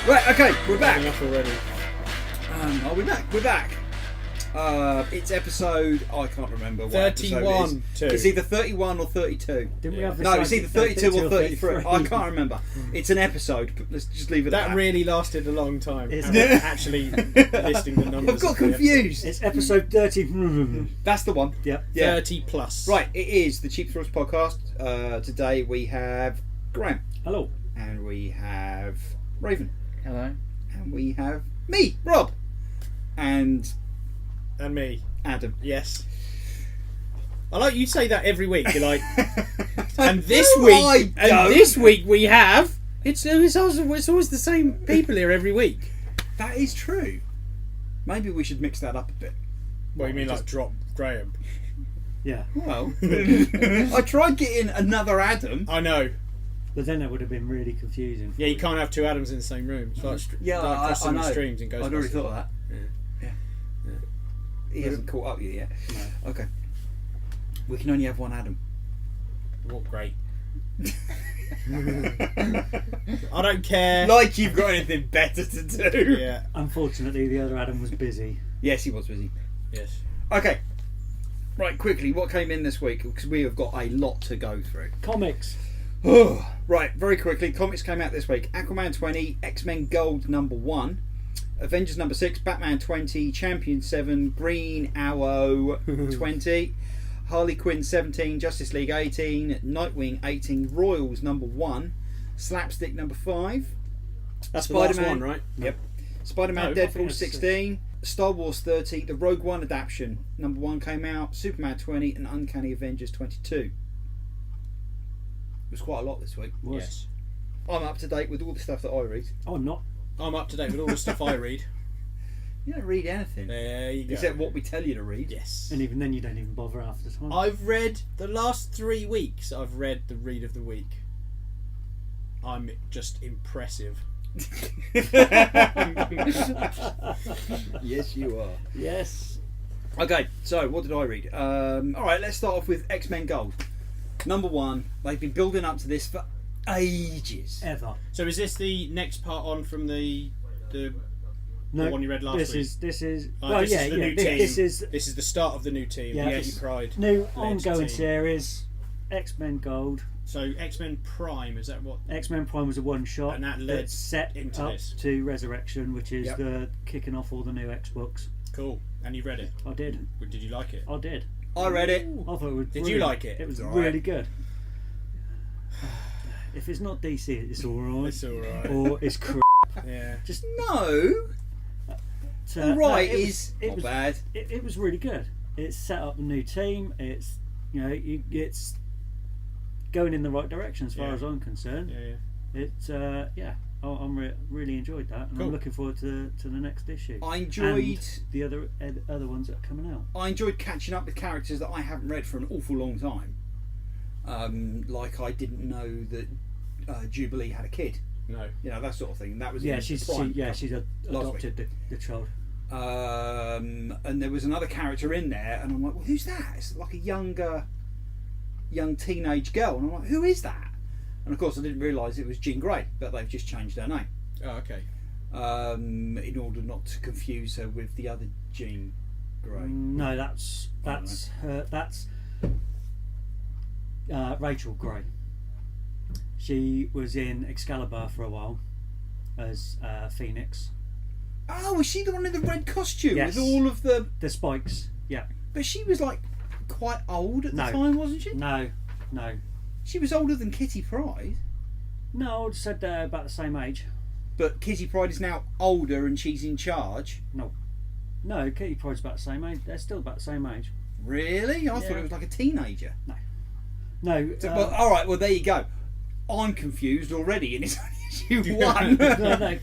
Right, okay, we're back. Enough already. Are we back? We're back. It's episode, I can't remember what 31. episode it is. It's either 31 or 32. Didn't we have the No, same- it's either 32 or 33. I can't remember. It's an episode. Let's just leave it at That that. really lasted a long time. It's- Actually listing the numbers. I've got of the confused. It's episode 30. That's the one. Yep. Yeah. 30 plus. Right, it is the Cheap Thrills podcast. Today we have Graham. Hello. And we have Raven. Hello. And we have me, Rob. And And me. Adam. Yes. I like you say that every week. You're like, and this No, week, I don't. and this week we have. It's always the same people here every week. That is true. Maybe we should mix that up a bit. What you mean, like drop Graham? Yeah. Well, I tried getting another Adam. I know. But then it would have been really confusing. Yeah, you can't have two Adams in the same room. It's like, Yeah, like I crossing know. the streams in Ghostbusters. I'd already thought of that. Yeah. He hasn't caught up with you yet. No. Okay. We can only have one Adam. What great. I don't care. Like you've got anything better to do. Yeah. Unfortunately, the other Adam was busy. Yes, he was busy. Yes. Okay. Right, quickly, what came in this week? Because we have got a lot to go through. Comics. Right, very quickly, comics came out this week. Aquaman 20, X-Men Gold number 1, Avengers number 6, Batman 20, Champion 7, Green Arrow 20, Harley Quinn 17, Justice League 18, Nightwing 18, Royals number 1, Slapstick number 5, That's the last Spider-Man- one, right? Yep. Spider-Man No, I Deadpool think it's 16, Star Wars 30, the Rogue One adaptation number 1 came out, Superman 20, and Uncanny Avengers 22. It was quite a lot this week. Was. Yes. I'm up to date with all the stuff that I read. Oh, I'm not. I'm up to date with all the stuff I read. You don't read anything There you go. except what we tell you to read. Yes. And even then, you don't even bother half the time. I've read the last 3 weeks. I've read the read of the week. I'm just impressive. Yes, you are. Yes. Okay, so what did I read? All right, let's start off with X-Men Gold. Number 1. They've been building up to this for ages. Ever. So is this the next part on from the No. one you read last this week? This is. Oh, well, this yeah, is the yeah. new This team. is This is the start of the new team. Yeah, Get this- you pride. new Led ongoing team. series. X-Men Gold. So X-Men Prime, is that what? X-Men Prime was a one-shot And that led that's set into up this. to Resurrection, which is Yep. the kicking off all the new X books. Cool. And you read it. I did. Did you like it? I did. I read it. I thought it was. Did you brilliant. like it? It was It's all right. really good. If it's not DC, it's all right. It's alright. Or it's crap. Yeah. Just No. no, All right it was- is it not was- bad. It was really good. It's set up a new team. It's it's going in the right direction as far Yeah. as I'm concerned. Yeah. It's I'm really enjoyed that, and Cool. I'm looking forward to the next issue. I enjoyed. And the other ones that are coming out. I enjoyed catching up with characters that I haven't read for an awful long time. Like I didn't know that Jubilee had a kid. No. You know, that sort of thing. That was Yeah, in she's Prime she's last adopted the child. and there was another character in there, and I'm like, well, who's that? It's like a young teenage girl, and I'm like, who is that? And of course, I didn't realise it was Jean Grey, but they've just changed her name Oh, okay. in order not to confuse her with the other Jean Grey. No, that's her. That's Rachel Grey. She was in Excalibur for a while as Phoenix. Oh, was she the one in the red costume Yes. with all of the? The spikes. Yeah. But she was like quite old at the No. time, wasn't she? No. She was older than Kitty Pryde, No, I said about the same age. but Kitty Pryde is now older and she's in charge. No, Kitty Pryde's about the same age. They're still about the same age. Really? I thought Yeah. it was like a teenager. No. So, well, all right. Well, there you go. I'm confused already, and it's only issue 1. no,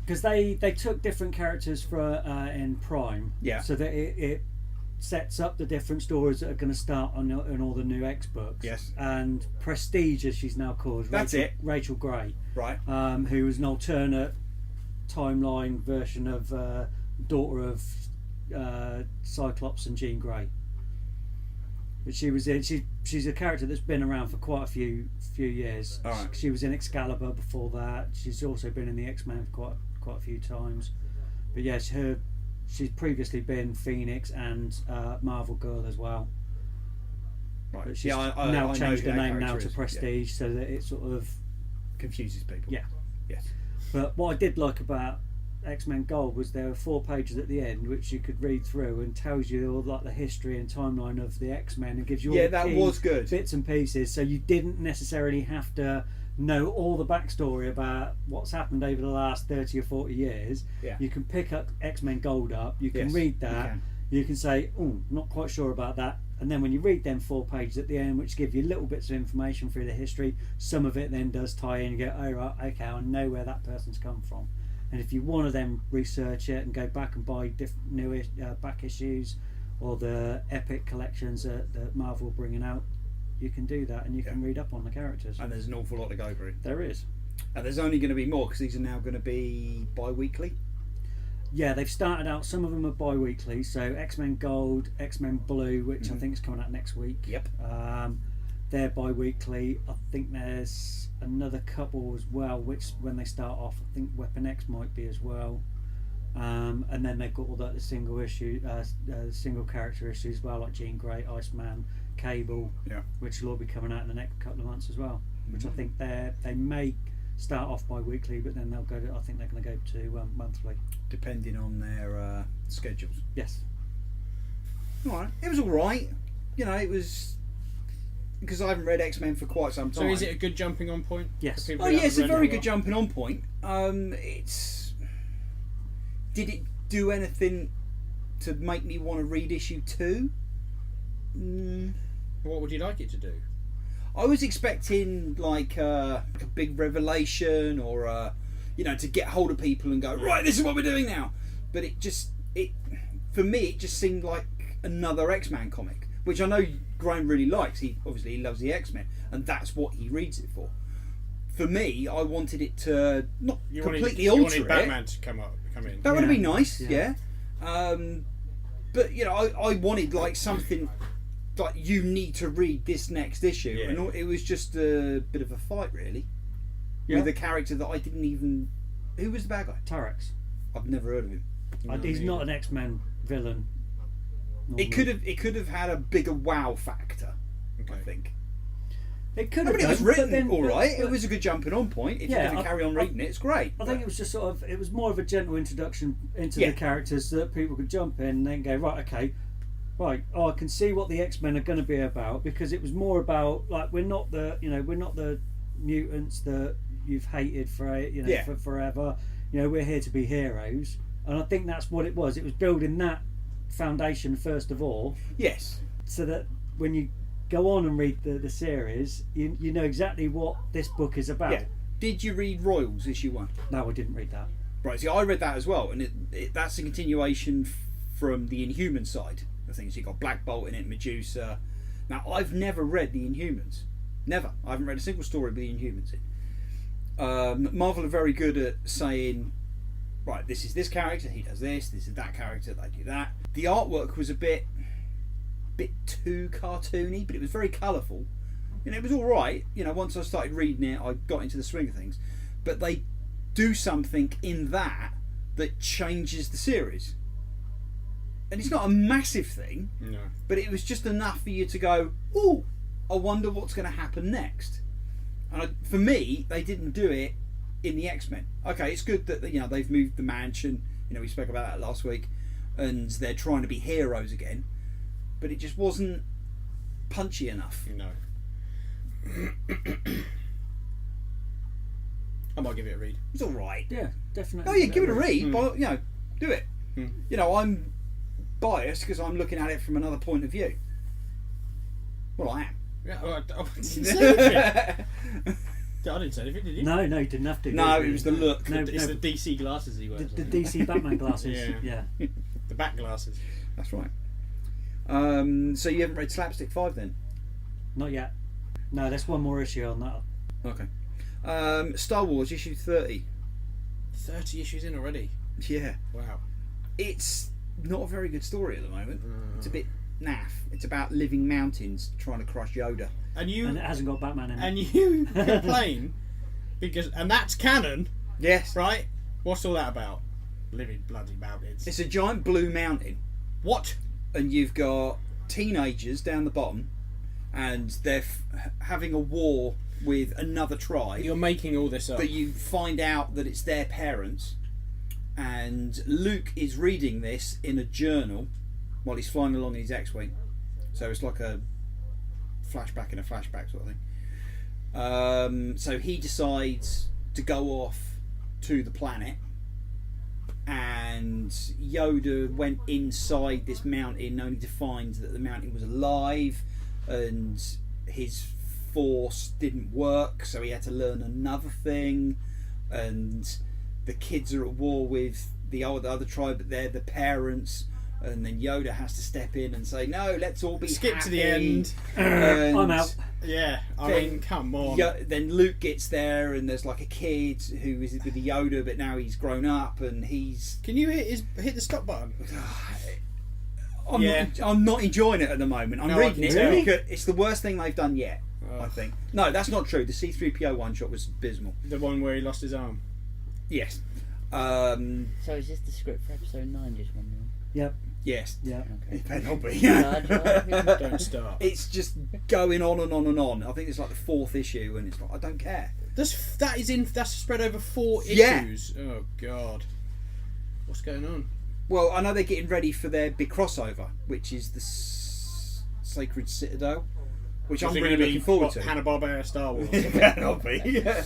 because they took different characters for in Prime. Yeah. So that it sets up the different stories that are going to start on all the new X books. Yes. And Prestige, as she's now called. That's it. Rachel Grey, Right. who was an alternate timeline version of daughter of Cyclops and Jean Grey. But she was in. She's a character that's been around for quite a few years. All right. She was in Excalibur before that. She's also been in the X-Men for quite a few times. But yeah, she's previously been Phoenix and Marvel Girl as well. Right. But she's Yeah, I now know changed who her that name now character to is, Prestige, so that it sort of. Confuses people. Yeah. Yes. But what I did like about X-Men Gold was there were 4 pages at the end which you could read through and tells you all like the history and timeline of the X-Men and gives you all the that key was good. bits and pieces, so you didn't necessarily have to know all the backstory about what's happened over the last 30 or 40 years. Yeah. You can pick up X-Men Gold up, you can Yes, read you that, can. you can say, oh, not quite sure about that, and then when you read them 4 pages at the end which give you little bits of information through the history, some of it then does tie in and go, oh right, okay, I know where that person's come from. And if you want to then research it and go back and buy different new back issues or the epic collections that Marvel are bringing out, you can do that and you can read up on the characters. And there's an awful lot to go through. There is. And there's only going to be more because these are now going to be bi-weekly. Yeah, they've started out, some of them are bi-weekly, so X-Men Gold, X-Men Blue, which I think is coming out next week. Yep. They're bi-weekly. I think there's another couple as well, which when they start off, I think Weapon X might be as well. And then they've got all the single issue, single character issues as well, like Jean Grey, Iceman, Cable, which will all be coming out in the next couple of months as well. Which I think they may start off bi-weekly, but then they'll go to, I think they're going to go to monthly, depending on their schedules. Yes. All right, it was all right. You know, it was because I haven't read X-Men for quite some time. So is it a good jumping on point? Yes. for people Oh who yeah, it's a haven't read very it? good jumping on point. Did it do anything to make me want to read issue 2? What would you like it to do? I was expecting like a big revelation or to get hold of people and go, right, this is what we're doing now. But for me it just seemed like another X-Men comic, which I know Graham really likes. He loves the X-Men and that's what he reads it for. For me, I wanted it to not completely you alter wanted it. Batman to come in. That would have been nice, Yeah. But I wanted like something like you need to read this next issue, Yeah. and it was just a bit of a fight, really, with a character that I didn't even. Who was the bad guy? Tyrex. I've never heard of him. He's not an X-Men villain. It could have had a bigger wow factor. I think. It could I have. mean, it was done, written but then, all right. but- It was a good jumping on point. If Yeah, you're going to carry on reading it, it's great. I think it was just sort of, it was more of a gentle introduction into Yeah. the characters so that people could jump in and then go, right, okay, right, I can see what the X-Men are going to be about, because it was more about, like, we're not the mutants that you've hated for forever. We're here to be heroes. And I think that's what it was. It was building that foundation first of all, Yes. so that when you go on and read the series, you know exactly what this book is about. Yeah. Did you read Royals issue 1? No, I didn't read that. Right, see, I read that as well, and that's a continuation from the Inhuman side of things. You got Black Bolt in it, Medusa. Now, I've never read the Inhumans. Never. I haven't read a single story with the Inhumans in. Marvel are very good at saying, right, this is this character, he does this is that character, they do that. The artwork was a bit too cartoony, but it was very colourful. It was all right. Once I started reading it, I got into the swing of things. But they do something in that changes the series, and it's not a massive thing. No. But it was just enough for you to go, "Oh, I wonder what's going to happen next." And for me, they didn't do it in the X-Men. Okay, it's good that they've moved the mansion. We spoke about that last week, and they're trying to be heroes again. But it just wasn't punchy enough. No. I might give it a read. It's all right. Yeah, definitely. Oh yeah, give it a read. But do it. Mm. I'm biased because I'm looking at it from another point of view. Well, I am. Yeah, I didn't say anything. I didn't say anything, did you? No, you didn't have to. No, it was the look. No, It's the DC glasses he wears. the DC Batman glasses. Yeah. Yeah. The back glasses. That's right. So you haven't read Slapstick 5 then? Not yet. No, there's one more issue on that. Okay. Star Wars issue 30. 30 issues in already. Yeah. Wow. It's not a very good story at the moment. It's a bit naff. It's about living mountains trying to crush Yoda. And And it hasn't got Batman in it. and you complain and that's canon, Yes. right? What's all that about? Living bloody mountains. It's a giant blue mountain, What? and you've got teenagers down the bottom, and they're having a war with another tribe. You're making all this up. But you find out that it's their parents, and Luke is reading this in a journal while he's flying along in his X-wing. So it's like a flashback in a flashback sort of thing. So he decides to go off to the planet, and Yoda went inside this mountain only to find that the mountain was alive, and his force didn't work, so he had to learn another thing, and the kids are at war with the other tribe, but they're the parents, and then Yoda has to step in and say, no, let's all be Skip happy. to the end. And I'm out. Yeah, I Then- mean, come on. Then Luke gets there, and there's like a kid who is with the Yoda, but now he's grown up, and he's Can you hit the stop button? I'm not enjoying it at the moment. I'm No, I reading can it tell. because it's the worst thing they've done yet. I Ugh. think. No, that's not true. The C-3PO one shot was abysmal. The one where he lost his arm. Yes. So is this the script for episode 9? Just wondering. Yep. Yes. Yeah. Okay. It better not be. Don't start. It's just going on and on and on. I think it's like the 4th issue, and it's like I don't care. That's spread over 4 Yeah. issues. Oh God, what's going on? Well, I know they're getting ready for their big crossover, which is the Sacred Citadel, which I'm Is it really gonna looking be forward to. Hanna-Barbera Star Wars. It better not be. Yeah.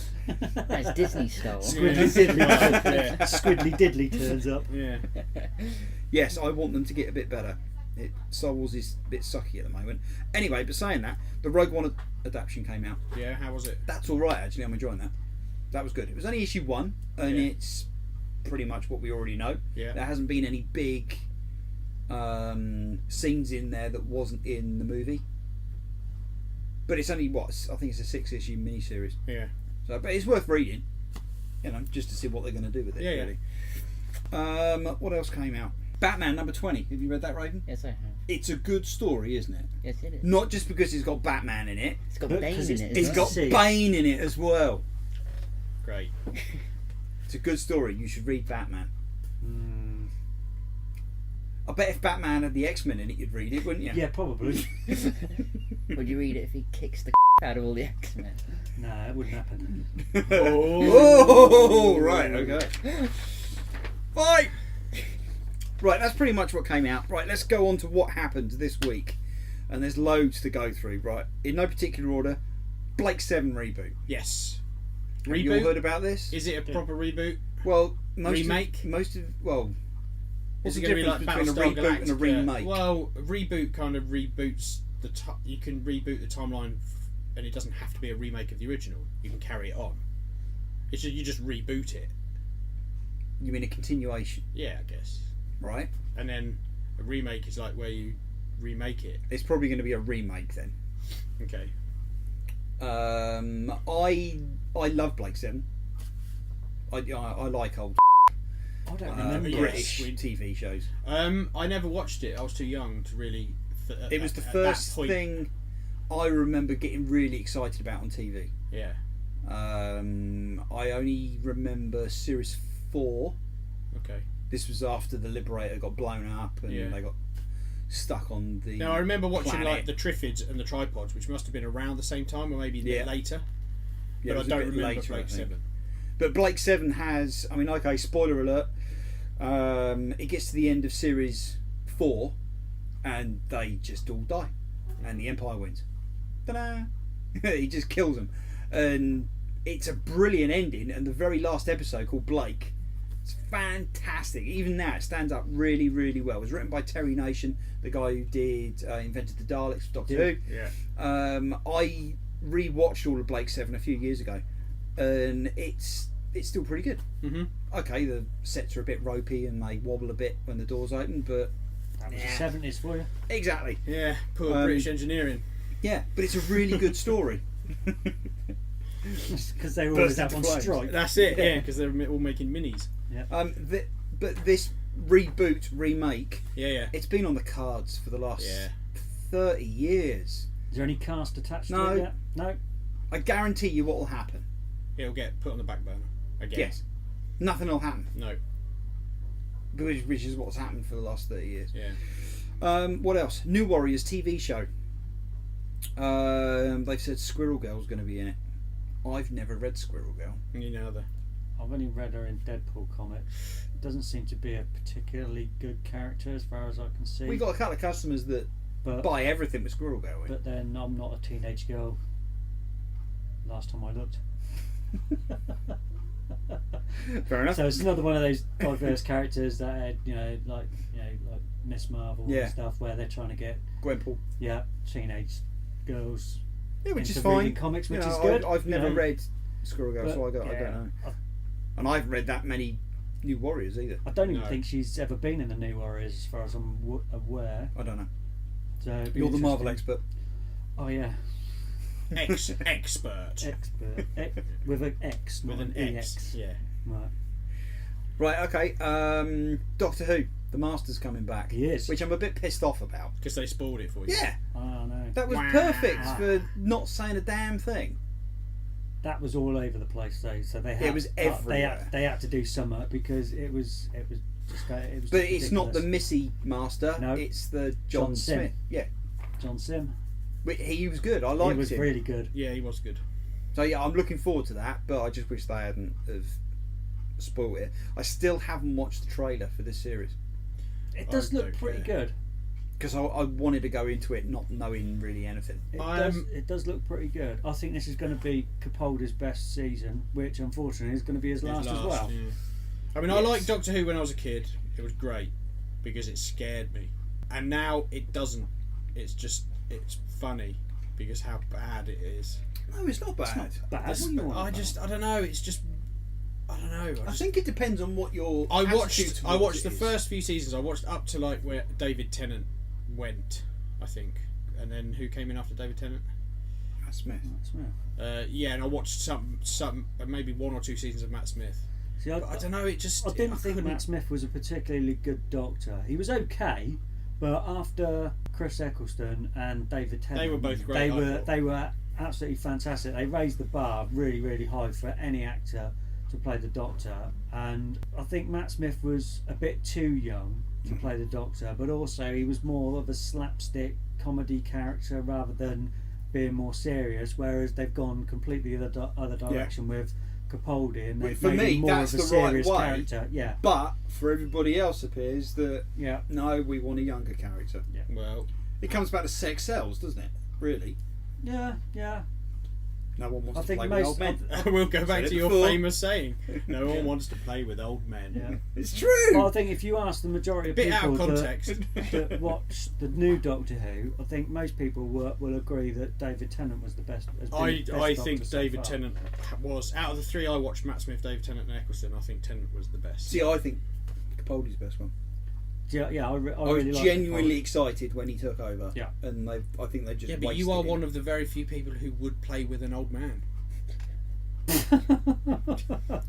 That's Disney style. Squiddly diddly. Yeah. Squiddly diddly turns up. Yeah. Yes, I want them to get a bit better. Star Wars is a bit sucky at the moment. Anyway, but saying that, the Rogue One adaptation came out. Yeah. How was it? That's all right, actually. I'm enjoying that. That was good. It was only issue 1, and Yeah. it's pretty much what we already know. Yeah. There hasn't been any big scenes in there that wasn't in the movie. But it's only I think it's a 6-issue miniseries. Yeah. So, but it's worth reading, just to see what they're going to do with it. Yeah, Really. What else came out? Batman number 20. Have you read that, Raven? Yes, I have. It's a good story, isn't it? Yes, it is. Not just because it's got Batman in it. It's got But Bane 'cause in it. It's as well. got See. Bane in it as well. Great. It's a good story. You should read Batman. Mm, I bet if Batman had the X-Men in it, you'd read it, wouldn't you? yeah, probably. Would you read it if he kicks the out of all the X-Men? No, it wouldn't happen. Oh, right, okay. Right. Right, that's pretty much what came out. Right, let's go on to what happened this week. And there's loads to go through. Right, in no particular order, Blake 7 reboot. Yes. Have you all Reboot? heard about this? Is it a proper reboot? Well, Remake? What's Is the it going to be difference like between a Battlestar reboot and a Galactica? remake? Well, a reboot kind of reboots you can reboot the timeline, and it doesn't have to be a remake of the original. You can carry it on. You just reboot it. You mean a continuation, Yeah, I guess. right? And then a remake is like where you remake it. It's probably going to be a remake then. Okay. I love Blake 7. I like old I don't remember. yes. British we- TV shows. I never watched it. I was too young to really. It was the at that first point. thing I remember getting really excited about on TV. Yeah. I only remember Series 4. Okay. This was after the Liberator got blown up and Yeah. they got stuck on the. Now I remember watching planet. like the Triffids and the Tripods, which must have been around the same time, or maybe a bit Yeah. later. Yeah, it But I was a don't bit remember later, I Blake think. 7. But Blake 7 has. I mean, okay, spoiler alert. It gets to the end of Series 4 and they just all die. And the Empire wins. Ta-da! He just kills them. And it's a brilliant ending. And the very last episode, called Blake, it's fantastic. Even now, it stands up really, really well. It was written by Terry Nation, the guy who did invented the Daleks for Doctor Who. Yeah. I rewatched all of Blake 7 a few years ago, and it's still pretty good. Mhm. Okay, the sets are a bit ropey and they wobble a bit when the doors open, but That was Yeah. the 70s for you. exactly, Yeah. Poor Um, British engineering. yeah. But it's a really good story. Because they were always Burst out into on flames. strike. That's it. Yeah, because they're all making minis. But this reboot remake, Yeah. Yeah. it's been on the cards for the last Yeah. 30 years. Is there any cast attached No. to it yet? No. I guarantee you what will happen. It'll get put on the back burner again. Yes. Nothing will happen. No. Which is what's happened for the last 30 years. Yeah. What else? New Warriors TV show. They've said Squirrel Girl's going to be in it. I've never read Squirrel Girl. You know the. I've only read her in Deadpool comics. Doesn't seem to be a particularly good character as far as I can see. We got a couple of customers that but, buy everything with Squirrel Girl in. but then I'm not a teenage girl. Last time I looked. Fair enough. So it's another one of those diverse characters that had, like Miss Marvel Yeah. and stuff, where they're trying to get Gwenpool. teenage girls Yeah, which is into reading fine. comics, You which know, is good. I've never you know. read Squirrel Girl, But, so I don't yeah, know. And I haven't read that many New Warriors either. I don't even No. think she's ever been in the New Warriors, as far as I'm aware. I don't know. So it'd be You're the Marvel interesting. expert. Oh yeah, Expert. expert with an X, not With an X. EX. Yeah. Right. Right, okay. Doctor Who, the Master's coming back. He is. Which I'm a bit pissed off about. Because they spoiled it for you. Yeah, Oh no, that was Wow. perfect for not saying a damn thing. that was all over the place though. So they had, was they everywhere. had to do something because it was just it was. But just it's not the ridiculous. Missy Master, No. it's the John John Sim. Smith. Yeah, John Sim. he was good. I He liked was him. really good. Yeah, he was good. So yeah, I'm looking forward to that, but I just wish they hadn't have spoiled it. I still haven't watched the trailer for this series It does I look don't pretty care. good. because I wanted to go into it not knowing really anything. It does look pretty good. I think this is going to be Capaldi's best season, which unfortunately is going to be his last as well. Yeah. I mean, I Yes. liked Doctor Who when I was a kid. It was great because it scared me, and now it doesn't. It's funny because how bad it is. No, it's not bad. Bad. This- What do you want I about? don't know. It's just I don't know. I think it depends on what your. I attitude watched towards the it is. first few seasons. I watched up to like where David Tennant went, I think, and then who came in after David Tennant? Matt Smith. Yeah, and I watched some maybe 1 or 2 seasons of Matt Smith. See, But I don't know. It just I didn't think couldn't- Matt Smith was a particularly good doctor. He was okay, but after Chris Eccleston and David Tennant, They were both great, They I were thought. they were absolutely fantastic. They raised the bar really, really high for any actor to play the Doctor. And I think Matt Smith was a bit too young to play the Doctor, but also he was more of a slapstick comedy character rather than being more serious. Whereas they've gone completely other direction with Capaldi, and they've For made me, him more that's of a the right serious way. character. Yeah, But for everybody else, appears that yeah. no, we want a younger character. Well, It comes back to sex sells, doesn't it? Really, Yeah, yeah. no one wants I to think play most with old men. I will go back Said to it your before. famous saying: "No one wants to play with old men." Yeah. It's true. Well, I think if you ask the majority of Bit out people of context. that watch the new Doctor Who, I think most people will agree that David Tennant was the best. Has been the best I Doctor think so David far. Tennant was out of the 3 I watched. Matt Smith, David Tennant, and Eccleston. I think Tennant was the best. See, I think Capaldi's the best one. Yeah, I I really was like genuinely excited when he took over. Yeah. and I think they just. Yeah, but you are one of the very few people who would play with an old man.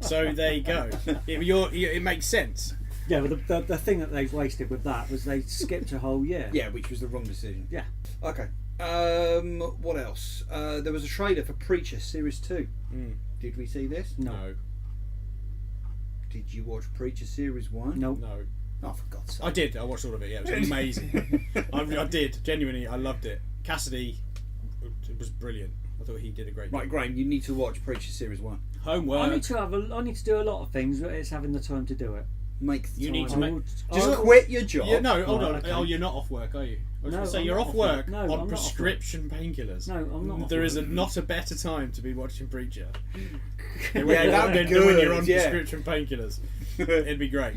So there you go. It makes sense. Yeah, but the thing that they've wasted with that was they skipped a whole year. Yeah, which was the wrong decision. Yeah. Okay. What else? There was a trailer for Preacher Series 2. Did we see this? No. Did you watch Preacher Series 1? No. No. Oh, for God's sake. I did. I watched all of it. Yeah, it was amazing. I did. Genuinely, I loved it. Cassidy, it was brilliant. I thought he did a great Right, job. Graham, you need to watch Preacher Series 1. Homework. I need to do a lot of things, but it's having the time to do it. Make the You time. need to I make- will- Just I will- quit your job. Yeah, no, hold Right, on. okay. Oh, you're not off work, are you? I was No, going to say I'm you're not off off work work. No, I'm on not off work. prescription painkillers. No, I'm not. off There is work. not a better time to be watching Preacher. Than Yeah, that'd be than when good, you're on yeah. prescription painkillers. It'd be great.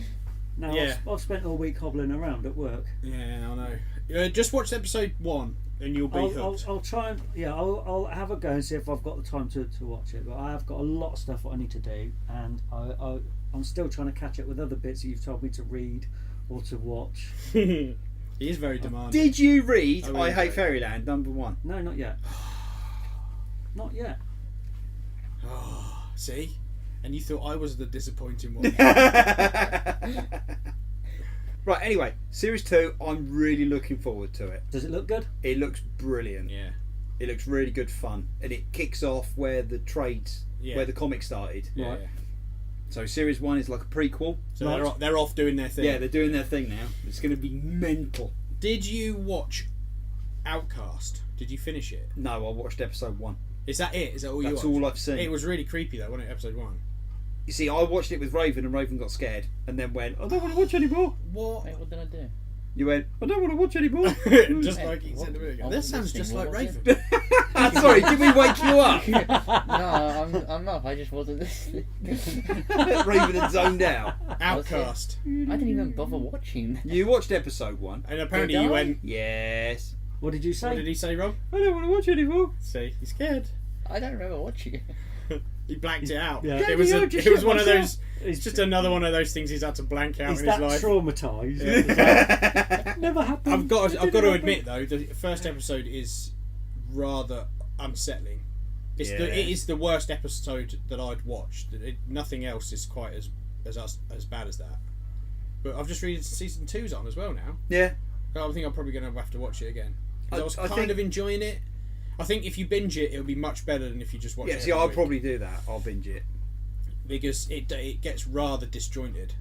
No, Yeah. I've spent all week hobbling around at work. Yeah, I know. Just watch episode 1 and you'll be hooked. I'll try and I'll have a go and see if I've got the time to watch it. But I have got a lot of stuff I need to do, and I'm still trying to catch up with other bits that you've told me to read or to watch. He is very demanding. Did you read I really I Hate don't. Fairyland #1? No, not yet. Not yet. Oh, see? And you thought I was the disappointing one. Right, anyway, Series 2, I'm really looking forward to it. Does it look good? It looks brilliant. Yeah. It looks really good fun. And it kicks off where the trades, where the comic started. Yeah. Right. Yeah. So Series 1 is like a prequel. So Right. they're off doing their thing. Yeah, they're doing their thing now. It's going to be mental. Did you watch Outcast? Did you finish it? No, I watched episode 1. Is that it? Is that all you That's watched? all I've seen. It was really creepy though, wasn't it? Episode 1. You see, I watched it with Raven, and Raven got scared, and then went, "I don't want to watch anymore." What? Wait, what did I do? You went, "I don't want to watch anymore." Just like he said a minute ago. I That wasn't sounds just listening, like what was Raven. Sorry, did we wake you up? No, I'm not. I just wasn't listening. Raven had zoned out. Outcast. I didn't even bother watching. You watched episode 1. And apparently Did you I? went. Yes. What did you What say? did he say, Rob? I don't want to watch anymore. See, he's scared. I don't remember watching it. He blanked it out. Yeah. It was Daddy, I it just was shit one of myself. those. It's just another one of those things he's had to blank out Is in that his life. traumatised? Yeah. Is that- Never happened. I've got to It didn't happen. admit though, the first episode is rather unsettling. It is the worst episode that I'd watched. Nothing else is quite as bad as that. But I've just read season 2's on as well now. Yeah. I think I'm probably going to have to watch it again. 'Cause I was I kind think- of enjoying it. I think if you binge it, it'll be much better than if you just watch it. Yeah, see, every I'll week. probably do that. I'll binge it. Because it gets rather disjointed.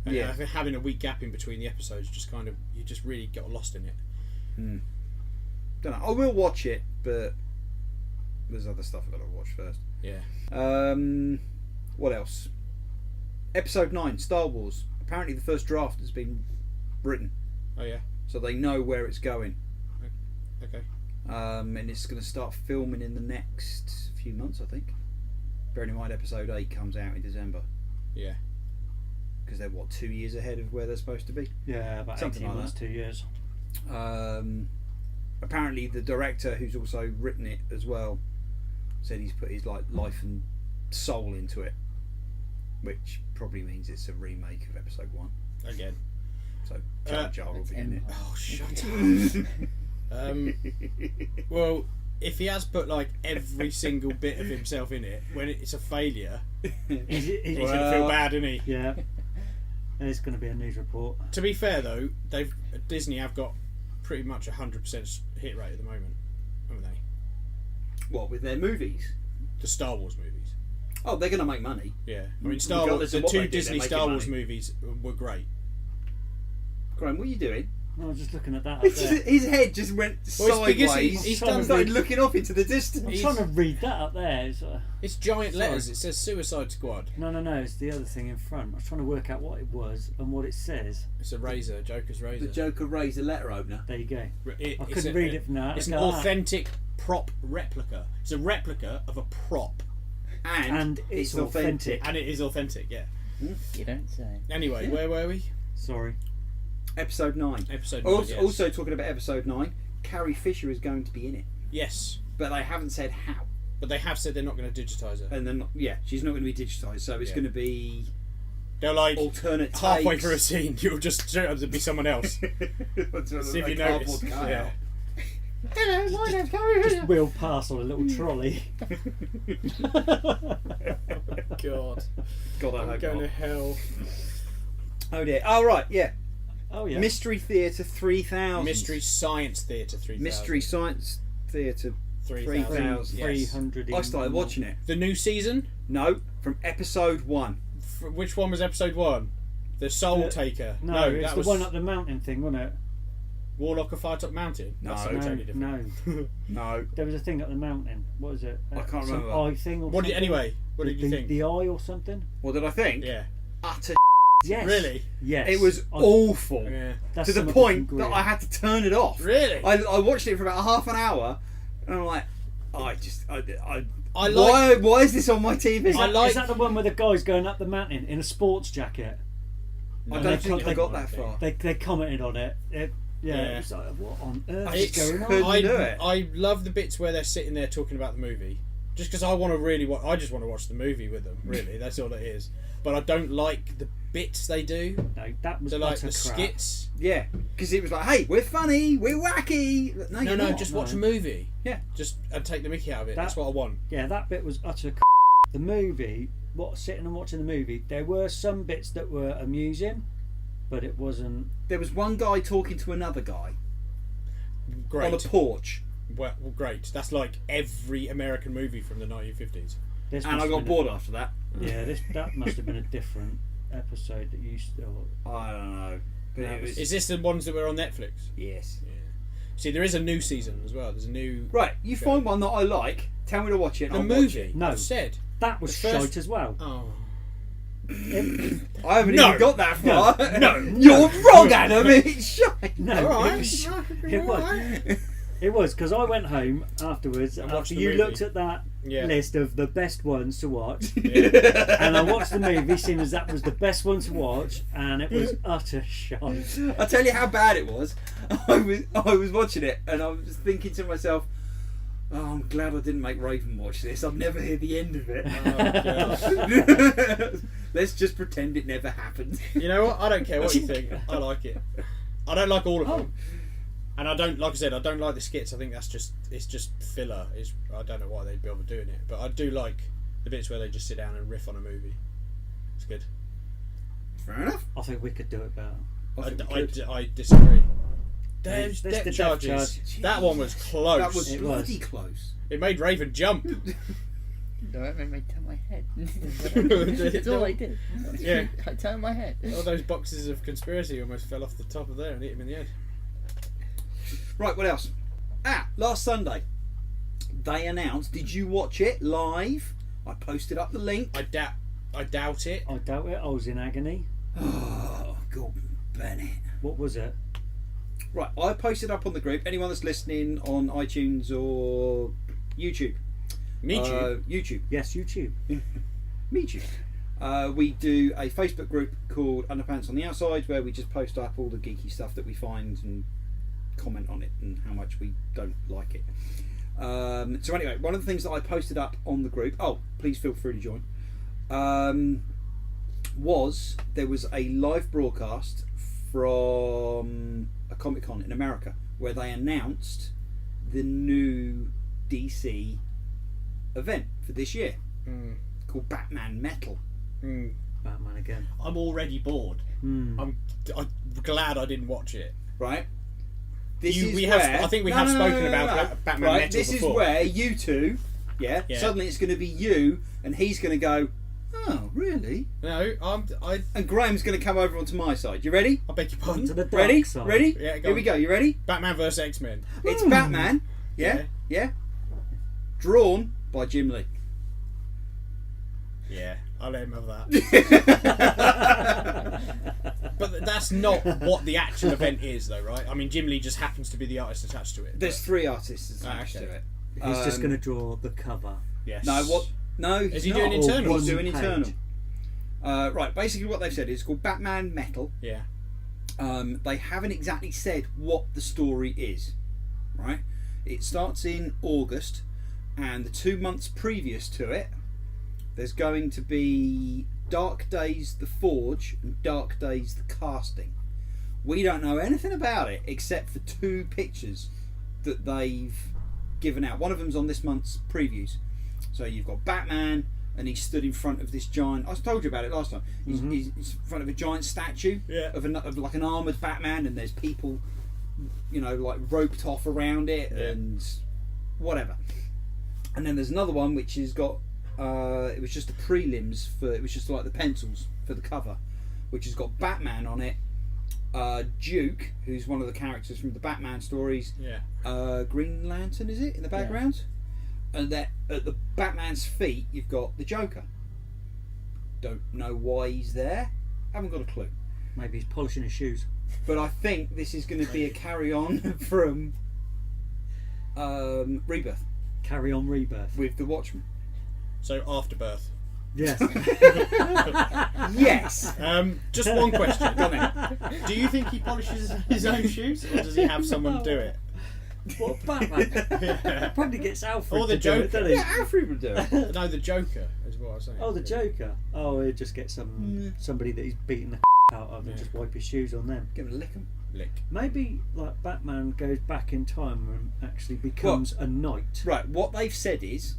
And Yeah. I think having a week gap in between the episodes just kind of you just really got lost in it. Don't know. I will watch it, but there's other stuff I've got to watch first. Yeah. What else? Episode 9, Star Wars. Apparently the first draft has been written, Oh yeah. so they know where it's going. Okay. And it's going to start filming in the next few months, I think. Bearing in mind episode 8 comes out in December. Yeah. Because they're, 2 years ahead of where they're supposed to be? Yeah, about Something 18 like months, that. 2 years. Apparently the director, who's also written it as well, said he's put his life and soul into it, which probably means it's a remake of episode 1. Again. So Jar Jar will be in it. Oh, shut up. Well, if he has put like every single bit of himself in it, when it's a failure, He's he's well, going to feel bad, isn't he? yeah. There's going to be a news report. To be fair though, Disney have got pretty much 100% hit rate at the moment, haven't they? What, with their movies? The Star Wars movies. Oh, they're going to make money. Yeah, I mean Star Wars. Regardless of The what they two do, they're Disney making Star Wars money. movies were great. Graham, what are you doing? I was just looking at that. Up there. His head just went Well, it's because sideways. he's trying done. to Started looking off into the distance. I'm trying to read that up there. It's giant letters. Sorry. It says Suicide Squad. No. It's the other thing in front. I was trying to work out what it was and what it says. It's a razor, Joker's razor. The Joker raised a letter opener. There you go. I I couldn't read it from that. It's an Look at that. authentic prop replica. It's a replica of a prop, And it's authentic. and it is authentic. Yeah. You don't say. Anyway, where were we? Sorry. Episode 9. Episode 9. Also, yes. also talking about episode 9, Carrie Fisher is going to be in it. Yes, But they haven't said how. but they have said they're not going to digitise her. And then, she's not going to be digitised, so it's Yeah. going to be They're like alternate halfway takes. through a scene, you'll just turn out to be someone else. See if you notice. Yeah. Hello, my name's Carrie Just Fisher. wheel past on a little trolley. God, God, I I'm hope going to not. hell. Oh dear. Oh, right, yeah. Oh yeah. Mystery Theatre 3000. Mystery Science Theatre 3000. Mystery Science Theatre 3000. Yes. 300. I started watching it. The new season. No, from episode 1. Which one was episode 1? The Soul Taker. No, it's that the was one up the mountain thing, wasn't it? Warlock of Firetop Mountain. No. That's totally different. No. No. There was a thing up the mountain. What was it? I can't some remember. eye thing or What did something? anyway? What did you think? The eye or something? What did I think? Yeah. Utter Yes. Really? Yes. It was awful. Yeah. That's To the some of point fucking that grit. I had to turn it off. Really? I watched it for about half an hour, and I'm like, I why is this on my TV? Is that, I is that the one where the guy's going up the mountain in a sports jacket? I And don't they think co- I they- got that far. They commented on it. It Yeah. was like, what on earth I is just going on? couldn't do it. I love the bits where they're sitting there talking about the movie. Just because I want to really I just want to watch the movie with them. Really, that's all it is. But I don't like the bits they do. No, that was So like utter the crap. skits. Yeah, because it was like, hey, we're funny, we're wacky. No, No, you're no, not. just no. watch a movie. Yeah. Just and take the mickey out of it. That's That- what I want. Yeah, that bit was utter. The movie, sitting and watching the movie, there were some bits that were amusing, but it wasn't. There was one guy talking to another guy Great. on a porch, Well, great. That's like every American movie from the 1950s. This and must I have got been bored after that. Yeah, that must have been a different episode that you still. I don't know. But That it was- was, Is this the ones that were on Netflix? yes. Yeah. See, there is a new season as well. There's a new Right, you find one that I like. Tell me to watch it. And the I'll movie. Watch it. No. I've said. That was The first- shite as well. Oh. I haven't No. even got that far. No. You're wrong, Adam. It's shite. No, All right. it was. All It was. right. It was because I went home afterwards And watched after the you movie. looked at that Yeah. list of the best ones to watch, Yeah. and I watched the movie, seeing as that was the best one to watch, and it was utter shite. I'll tell you how bad it was. I was watching it and I was thinking to myself, oh, I'm glad I didn't make Raven watch this. I'll never hear the end of it. Oh, God. Let's just pretend it never happened. You know what? I don't care what you think. I like it. I don't like all of Oh. them. And I don't, like I said, I don't like the skits. I think it's just filler. I don't know why they'd be able doing it, but I do like the bits where they just sit down and riff on a movie. It's good. Fair enough. I think we could do it better. I disagree. There's the Depth depth charges. charge. That one was close. That was It bloody was. close. It made Raven jump. No, it made me turn my head. That's all I did. Yeah. I turned my head. All those boxes of conspiracy almost fell off the top of there and hit him in the head. Right, what else? Last Sunday, they announced. Did you watch it live? I posted up the link. I doubt it. I doubt it. I was in agony. Oh, Gordon Bennett. What was it? Right, I posted up on the group. Anyone that's listening on iTunes or YouTube. Me too. YouTube. Yes, YouTube. Me too. We do a Facebook group called Underpants on the Outside where we just post up all the geeky stuff that we find and comment on it and how much we don't like it. So anyway, one of the things that I posted up on the group, please feel free to join, was there was a live broadcast from a Comic-Con in America where they announced the new DC event for this year called Batman Metal. Batman again. I'm already bored. Mm. I'm glad I didn't watch it. Right? I think we have spoken about Batman right, Metal this before. is where you two, Yeah. suddenly it's going to be you, and he's going to go, oh, really? No, I And Graham's going to come over onto my side. You ready? beg your pardon. To the dark Ready? side. Ready? Yeah, go Here we on. go. You ready? Batman vs X-Men. It's Batman. Yeah? Yeah. Yeah? Drawn by Jim Lee. Yeah, I'll let him have that. But that's not what the actual event is, though, right? I mean, Jim Lee just happens to be the artist attached to it. There's 3 artists attached okay. to it. He's just going to draw the cover. Yes. No, what? No, Is he's he not. doing Eternals? He's doing Page. Eternal. Right, basically what they've said is called Batman Metal. Yeah. They haven't exactly said what the story is, right? It starts in August, and the 2 months previous to it, there's going to be Dark Days the Forge and Dark Days the Casting. We don't know anything about it except for 2 pictures that they've given out. One of them's on this month's previews. So you've got Batman, and he's stood in front of this giant. I told you about it last time. He's in front of a giant statue of like an armoured Batman, and there's people, like roped off around it and whatever. And then there's another one which has got. It was just the prelims it was just like the pencils for the cover, which has got Batman on it. Duke, who's one of the characters from the Batman stories. Yeah. Green Lantern, is it in the background? And then at the Batman's feet, you've got the Joker. Don't know why he's there. Haven't got a clue. Maybe he's polishing his shoes. But I think this is going to be a carry-on from Rebirth Carry on Rebirth. with the Watchmen. So Afterbirth. Yes. Yes. Just one question. Go on then. Do you think he polishes his own shoes, or does he have someone do it? What, Batman? Probably gets Alfred Or the to do it, Joker. doesn't he? Yeah, Alfred would do it. No, the Joker is what I was saying. Oh, the Joker. Oh, he'll just get somebody that he's beaten the out of and just wipe his shoes on them. Give him a lick 'em. Lick. Maybe like Batman goes back in time and actually becomes a knight. Right, what they've said is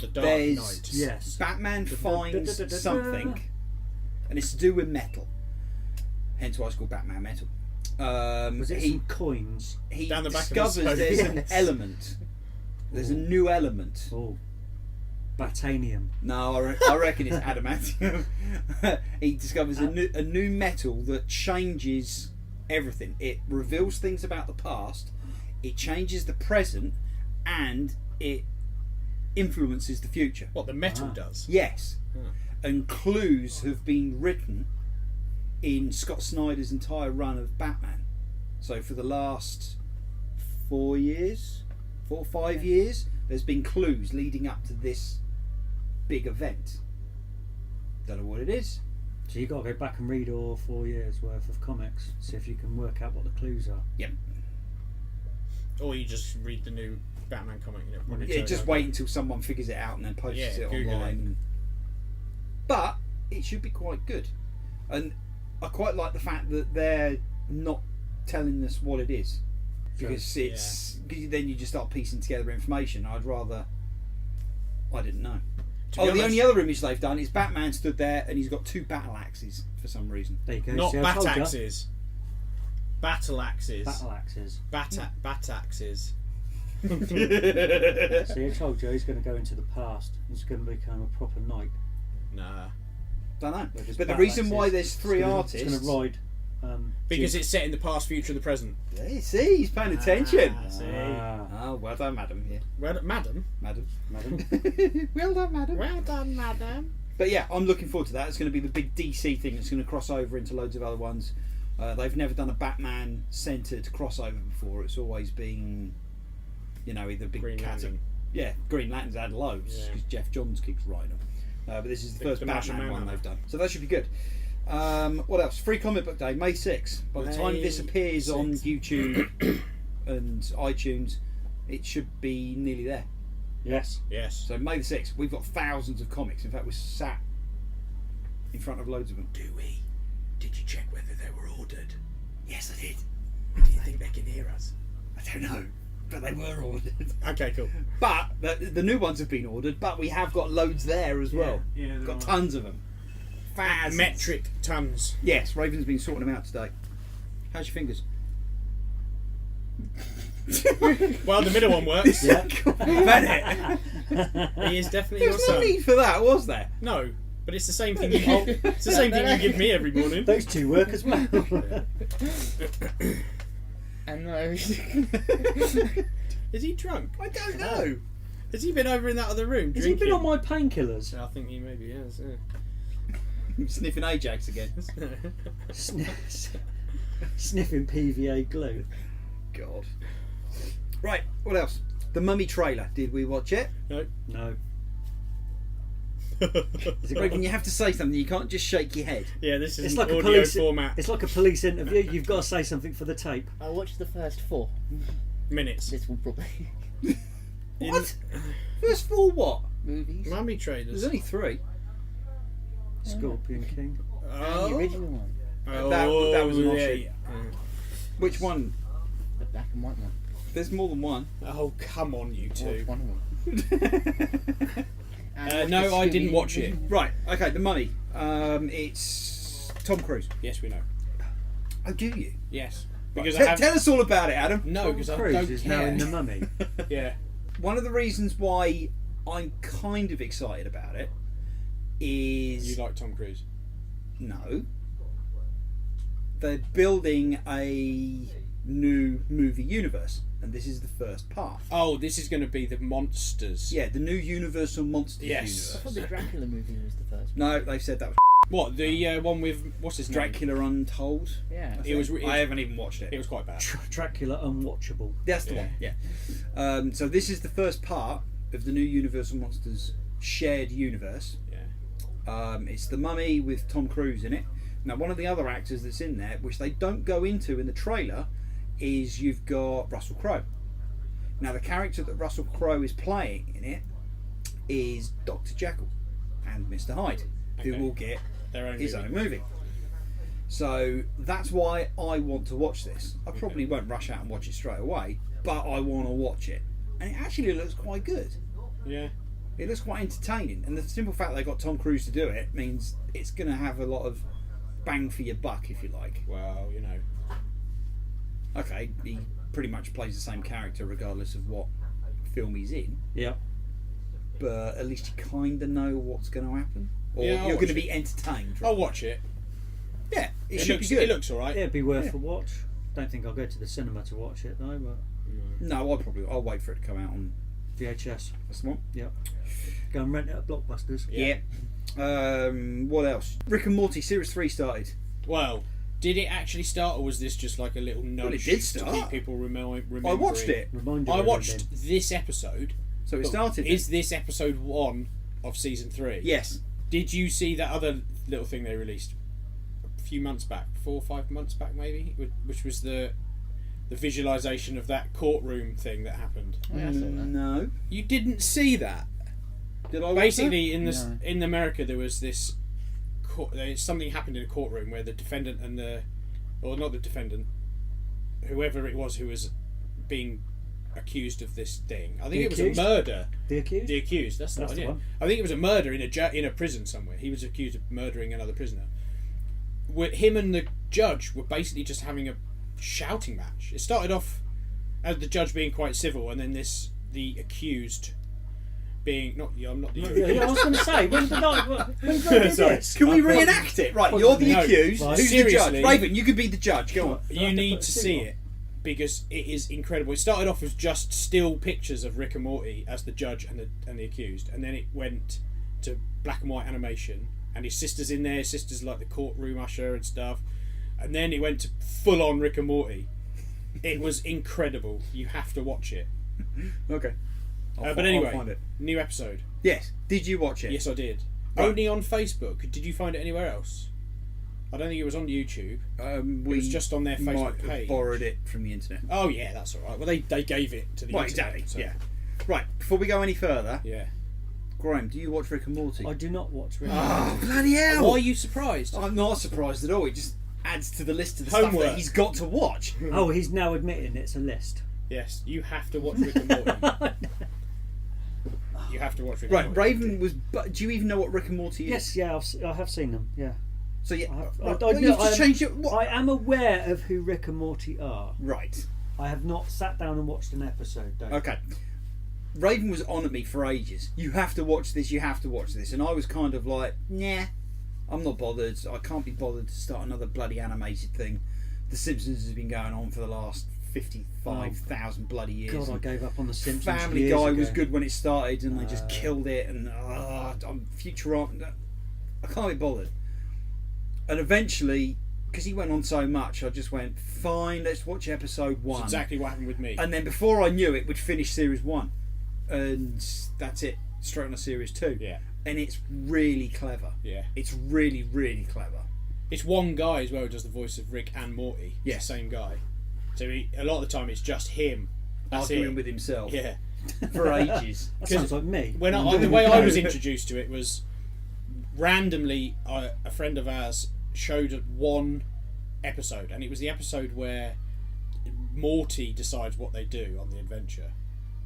The Dark There's- Knight. Yes. Batman finds something, and it's to do with metal. hence why it's called Batman Metal. Was it some coins? He Down the back of his discovers phone. there's an Yes. element. There's a new element. Oh, Batanium. No, I reckon it's adamantium. He discovers a new metal that changes everything. It reveals things about the past, it changes the present, and it influences the future. What the metal does? Yes. Hmm. And clues have been written in Scott Snyder's entire run of Batman. So for the last 4 or 5 years, there's been clues leading up to this big event. Don't know what it is. So you got to go back and read all 4 years worth of comics, see if you can work out what the clues are. Yep. Or you just read the new Batman comic. You know, when it Yeah, turns just out. wait until someone figures it out and then posts Yeah, it Google online. But it should be quite good. And I quite like the fact that they're not telling us what it is. Because then you just start piecing together information. I didn't know. To be The honest- only other image they've done is Batman stood there and he's got 2 battle axes for some reason. There you go. Not See, I bat told ya. axes. Battle axes. Battle axes. Bat axes. See, I told you he's going to go into the past. He's going to become a proper knight. Nah. Don't know. With his But the battle reason why axes. there's 3 artists. He's going to ride. Because Duke. it's set in the past, future, and the present. Yeah, see, he's paying attention. See. Oh, well done, madam. Yeah, Well, madam. madam. Madam. Well done, madam. Well done, madam. But yeah, I'm looking forward to that. It's going to be the big DC thing that's going to cross over into loads of other ones. They've never done a Batman-centered crossover before. It's always been, either big Green cat. Lantern. Yeah, Green Lantern's had loads Yeah. because Jeff Johns keeps writing them. But this is the first The Martian Batman one Manhunter. they've done, so that should be good. What else? Free Comic Book Day, May 6th. By the time this May appears on 6th. YouTube and iTunes, it should be nearly there. Yes. Yes. So May the 6th, we've got thousands of comics. In fact, we're sat in front of loads of them. Do we? Did you check whether they were ordered? Yes, I did. Do you think they can hear us? I don't know, but they were ordered. Okay, cool. But the new ones have been ordered, but we have got loads there as well. Yeah, Got tons of them. Thousands. Metric tons. Yes, Raven's been sorting them out today. How's your fingers? Well, the middle one works. Yeah. Bennett. He is definitely There your was no son. need for that, was there? No, but it's the same thing. It's the same thing you give me every morning. Those 2 work as well. And Is he drunk? I don't know. Has he been over in that other room Has he drinking? been on my painkillers? I think he maybe has. Sniffing Ajax again. Sniffing PVA glue. God. Right, what else? The Mummy trailer. Did we watch it? No. No. Raven, you have to say something. You can't just shake your head. Yeah, this is It's an like a audio police format. It's like a police interview. You've got to say something for the tape. I watched the first 4. Minutes. This will probably What? First 4 what? movies. Mummy There's trailers. only 3. Scorpion King. Oh. The original one, That was an yeah, offshoot. yeah. Which one? the black and white one. There's more than one. Oh, come on, you Watch two. one of them. And No, watch I the didn't Scooby- watch it. Right, okay, The Mummy. It's Tom Cruise. Yes, we know. Oh, do you? Yes. Right, Because te- I have... Tell us all about it, Adam. No, because I Cruise don't is care. now in The Mummy. Yeah. One of the reasons why I'm kind of excited about it is... You like Tom Cruise? No. They're building a new movie universe, and this is the first part. Oh, this is going to be the monsters. Yeah, the new Universal Monsters Yes. I universe. thought the Dracula movie was the first. No, they've said that was What, the one with... What's his name? Dracula Untold. Yeah. It was... I haven't even watched It it. was quite bad. Dracula Unwatchable. That's the Yeah. one, yeah. So this is the first part of the new Universal Monsters shared universe. Yeah. It's The Mummy with Tom Cruise in it. Now, one of the other actors that's in there, which they don't go into in the trailer, is you've got Russell Crowe. Now, the character that Russell Crowe is playing in it is Dr. Jekyll and Mr. Hyde, who Okay. will get Their own his movie. own movie. So that's why I want to watch this. I probably won't rush out and watch it straight away, but I want to watch it. And it actually looks quite good. Yeah. It looks quite entertaining, and the simple fact they got Tom Cruise to do it means it's going to have a lot of bang for your buck, if you like. Well, you know. Okay, he pretty much plays the same character regardless of what film he's in, Yeah. but at least you kind of know what's going to happen, or Yeah, I'll you're going to watch be entertained. Right? I'll watch it. Yeah, it should looks, be good. It looks alright. It'd be worth a watch. Don't think I'll go to the cinema to watch it though, but No, I'll wait for it to come out on. VHS. That's the one. Yep. Go and rent it at Blockbusters. Yeah. What else? Rick and Morty series 3 started. Well, did it actually start, or was this just like a little nudge it did to start. keep people remembering? I watched it. Remind you I of watched everything. this episode. So it started. Is this episode 1 of season 3? Yes. Did you see that other little thing they released a few months back, 4 or 5 months back maybe, which was the visualization of that courtroom thing that happened? Oh, yeah, I saw that. No. You didn't see that? Did I? watch Basically, that? in America, there was this. Something happened in a courtroom where the defendant and or not the defendant, whoever it was who was being accused of this thing. I think The it was accused? a murder. The accused? The accused. That's the That's one. the Yeah. one. I think it was a murder in a prison somewhere. He was accused of murdering another prisoner. Him and the judge were basically just having a shouting match. It started off as the judge being quite civil, and then the accused being not. I'm not the. Yeah, I was going to say, when did I Sorry. Can we reenact it? Right, you're the No, accused. right. Who's the judge? Seriously. Raven, you could be the judge. Go on. You need to see it because it is incredible. It started off with just still pictures of Rick and Morty as the judge and the accused, and then it went to black and white animation, and his sister's in there. His sister's like the courtroom usher and stuff, and then it went to full on Rick and Morty. It was incredible. You have to watch it. Okay. But I'll anyway, find it. new episode. Yes. Did you watch it? Yes, I did. Right. Only on Facebook. Did you find it anywhere else? I don't think it was on YouTube. We was just on their Facebook might have page. borrowed it from the internet. Oh yeah, that's all right. Well, they gave it to the Right, internet. exactly. so- Yeah. Right. Before we go any further, Yeah. Graham, do you watch Rick and Morty? I do not watch Rick. Oh, bloody hell! Why are you surprised? I'm not surprised at all. It just adds to the list of the stuff Homework. that he's got to watch. Oh, he's now admitting it's a list. Yes, you have to watch Rick and Morty. You have to watch Rick Right, and Morty. Raven was. But do you even know what Rick and Morty is? Yes, yeah, I have seen them. Yeah, So yeah, I have- right, I well, you've know, just changed it. What? I am aware of who Rick and Morty are. Right. I have not sat down and watched an episode. Though. Okay. Raven was on at me for ages. You have to watch this. You have to watch this, and I was kind of like, nah, I'm not bothered. I can't be bothered to start another bloody animated thing. The Simpsons has been going on for the last 55,000 bloody years. God, I and gave up on the Simpsons. Family years Guy ago. was good when it started, and they just killed it. And I'm Futurama. I can't be bothered. And eventually, because he went on so much, I just went, fine, let's watch episode 1. That's exactly what happened with me. And then before I knew it, we'd finished series 1, and that's it. Straight on to series 2. Yeah. And it's really clever. Yeah. It's really, really clever. It's one guy as well who does the voice of Rick and Morty. It's Yeah. the same guy. So a lot of the time it's just him. That's Arguing it. with himself Yeah. for ages. That sounds like me. When the way I was introduced to it was randomly a friend of ours showed one episode, and it was the episode where Morty decides what they do on the adventure.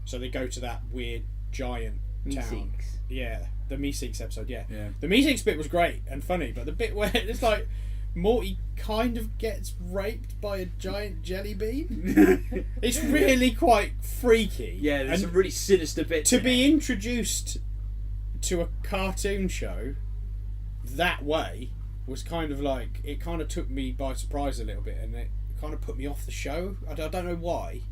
So they go to that weird giant town. Meeseeks. Yeah, the Meeseeks episode. Yeah. Yeah. The Meeseeks bit was great and funny, but the bit where it's like Morty kind of gets raped by a giant jelly bean. It's really quite freaky. Yeah, there's And some really sinister bits. to in be it. introduced to a cartoon show that way was kind of like, it kind of took me by surprise a little bit, and it kind of put me off the show. I don't know why,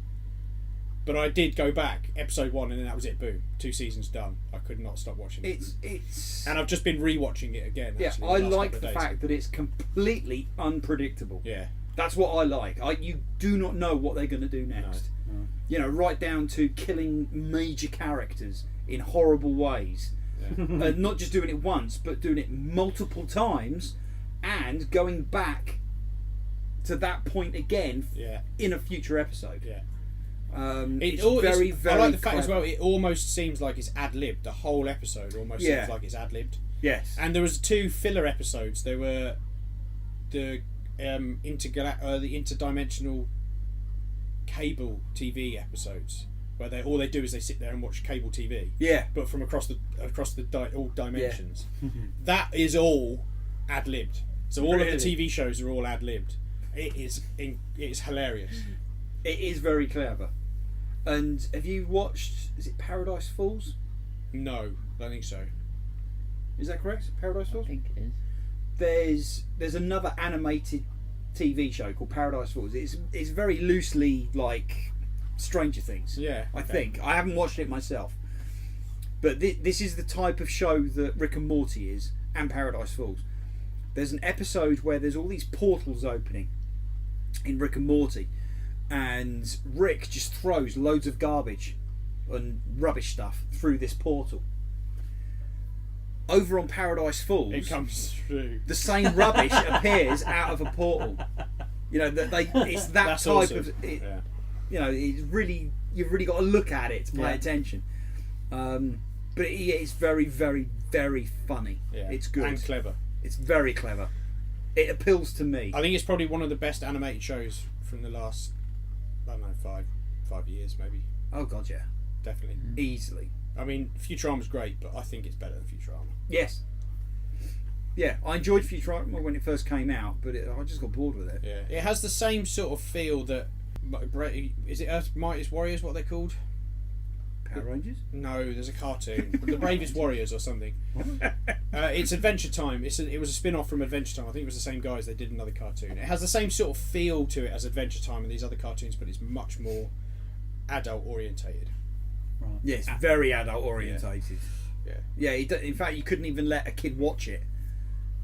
but I did go back episode 1, and then that was it. Boom, 2 seasons done. I could not stop watching it. It's And I've just been rewatching it again. yeah. Actually, I the last like couple the of days. fact that it's completely unpredictable. Yeah, That's what I like. You do not know what they're going to do next. You know, right down to killing major characters in horrible ways. And not just doing it once, but doing it multiple times, and going back to that point again yeah, in a future episode. yeah. It's very, very I like the fact as clever. well. It almost seems like it's ad libbed. The whole episode almost Yeah. seems like it's ad libbed. Yes. And there was 2 filler episodes. There were the the interdimensional cable TV episodes, where all they do is they sit there and watch cable TV, Yeah. but from across all dimensions. That is all ad libbed. So all of Really? the TV shows are all ad-libbed. It is hilarious. It is very clever. And have you watched? Is it Paradise Falls? No, I don't think so. Is that correct? Paradise I Falls. think it is. There's another animated TV show called Paradise Falls. It's very loosely like Stranger Things. Yeah, I okay. think I haven't watched it myself, but this is the type of show that Rick and Morty is, and Paradise Falls. There's an episode where there's all these portals opening in Rick and Morty, and Rick just throws loads of garbage and rubbish stuff through this portal. Over on Paradise Falls, It comes through. the same rubbish appears out of a portal. You know that it's that That's type awesome. of. Yeah. You know, it's really you've really got to look at it to pay Yeah. attention. But it's very, very, very funny. Yeah. It's good. And clever. It's very clever. It appeals to me. I think it's probably one of the best animated shows from the last, I don't know, five years maybe. Oh god, yeah, Definitely. easily. I mean, Futurama's great, but I think it's better than Futurama. Yes. Yeah, I enjoyed Futurama when it first came out, but I just got bored with it. Yeah, it has the same sort of feel that. Is it Earth Mightiest Warriors? What they're called? Power Rangers. No, there's a cartoon, The Bravest Warriors or something. It's Adventure Time. It was a spin-off from Adventure Time. I think it was the same guys. They did another cartoon. It has the same sort of feel to it as Adventure Time and these other cartoons, but it's much more adult orientated. Right. Yes, very adult orientated. Yeah. Yeah. In fact, you couldn't even let a kid watch it.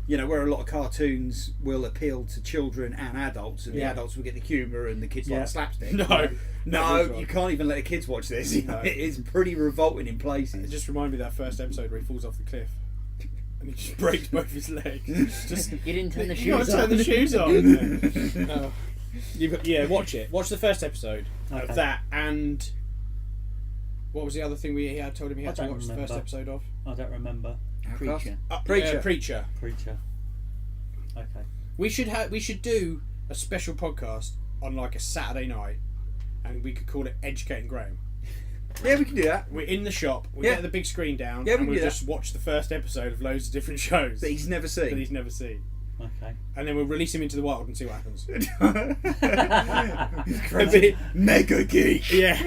You know, where a lot of cartoons will appeal to children and adults, and the Yeah. adults will get the humour and the kids Yeah. like the slapstick. No, No, you can't even let the kids watch this. You know, No. it is pretty revolting in It places. just reminded me of that first episode where he falls off the cliff and he just breaks both his legs. Just You didn't turn the you gotta shoes turn on. the shoes on. No. Yeah, watch it. Watch the first episode Okay. of that, and what was the other thing we had told him he had I to don't watch the first remember. episode of? I don't remember. Preacher. Preacher. Preacher. Preacher. Okay. We should do a special podcast on like a Saturday night, and we could call it Educating Graham. Yeah, we can do that. We're in the shop. We Yeah. get the big screen down, Yeah, we and can we'll do that. just watch the first episode of loads of different shows That he's never that seen. he's never seen, Okay. and then we'll release him into the wild and see what happens. Crazy. Mega geek. Yeah,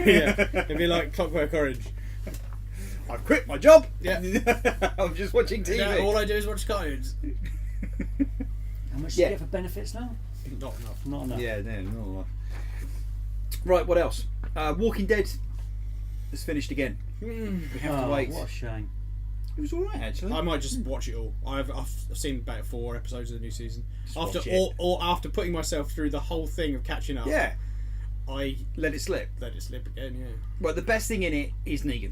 it'd be like Clockwork Orange. I've quit my job. Yeah. I'm just watching TV. Yeah, all I do is watch cartoons. How much do Yeah. you get for benefits now? Not enough. Not enough. Yeah, no, not a lot. Right, what else? Walking Dead has finished again. We have to Oh, wait. what a shame. It was alright actually. I might just watch it all. I've seen about 4 episodes of the new season. After watch it. or after putting myself through the whole thing of catching up, Yeah, I let it slip. let it slip again. Yeah, Well, the best thing in it is Negan.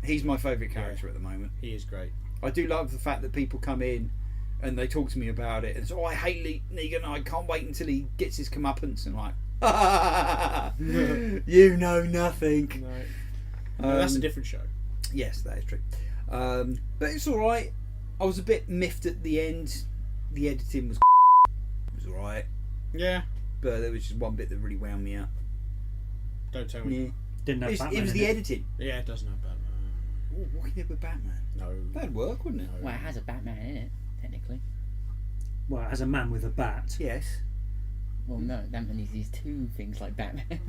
He's my favourite character Yeah. at the moment. he is great. I do love the fact that people come in and they talk to me about it and say, "Oh, I hate Negan. I can't wait until he gets his comeuppance." And I'm like, you know nothing. No, that's a different show. Yes, that is true. But it's all right. I was a bit miffed at the end. The editing was all right, Yeah, but there was just one bit that really wound me up. don't tell me. Yeah, Didn't have Batman it was in the it. editing. Yeah, it doesn't have Batman. Oh, Walking Dead with Batman. No, That'd work, wouldn't it? Well, it has a Batman in it, technically. Well, as a man with a bat. Yes. Well, no, that means he's two things like Batman.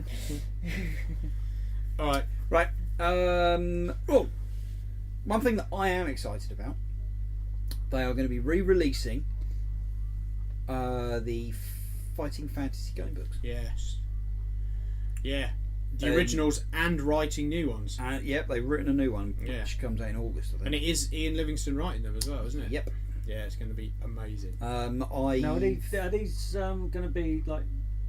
all right. Right. Oh, one thing that I am excited about. They are going to be re-releasing the Fighting Fantasy game books. Yes. Yeah, the Um, originals and writing new ones. Yep, they've written a new one, Yeah. which comes out in August, I think. And it is Ian Livingstone writing them as well, isn't it? Yep. Yeah, it's going to be amazing. I. Now, are these going to be like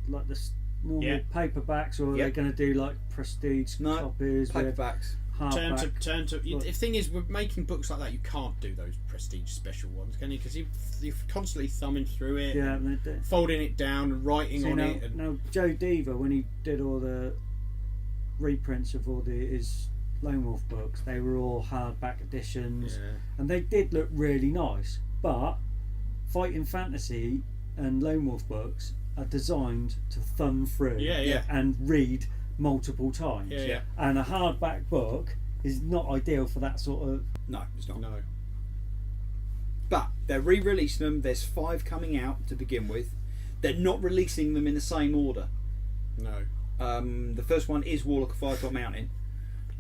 the normal Yeah. paperbacks, or are Yep. they going to do like prestige No, copies with paperbacks. hardback? Turn to. Look. The thing is, with making books like that, you can't do those prestige special ones, can you? Because you're constantly thumbing through it, Yeah, and they- folding it down, and writing See, on now, it. And now Joe Deaver, when he did all the reprints of all his Lone Wolf books, they were all hardback editions, yeah. and they did look really nice. But Fighting Fantasy and Lone Wolf books are designed to thumb through Yeah. and read multiple times. Yeah. And a hardback book is not ideal for that sort of. No, it's not. No. But They're re-releasing them. There's 5 coming out to begin with. They're not releasing them in the same order. No. The first one is Warlock of Firetop Mountain,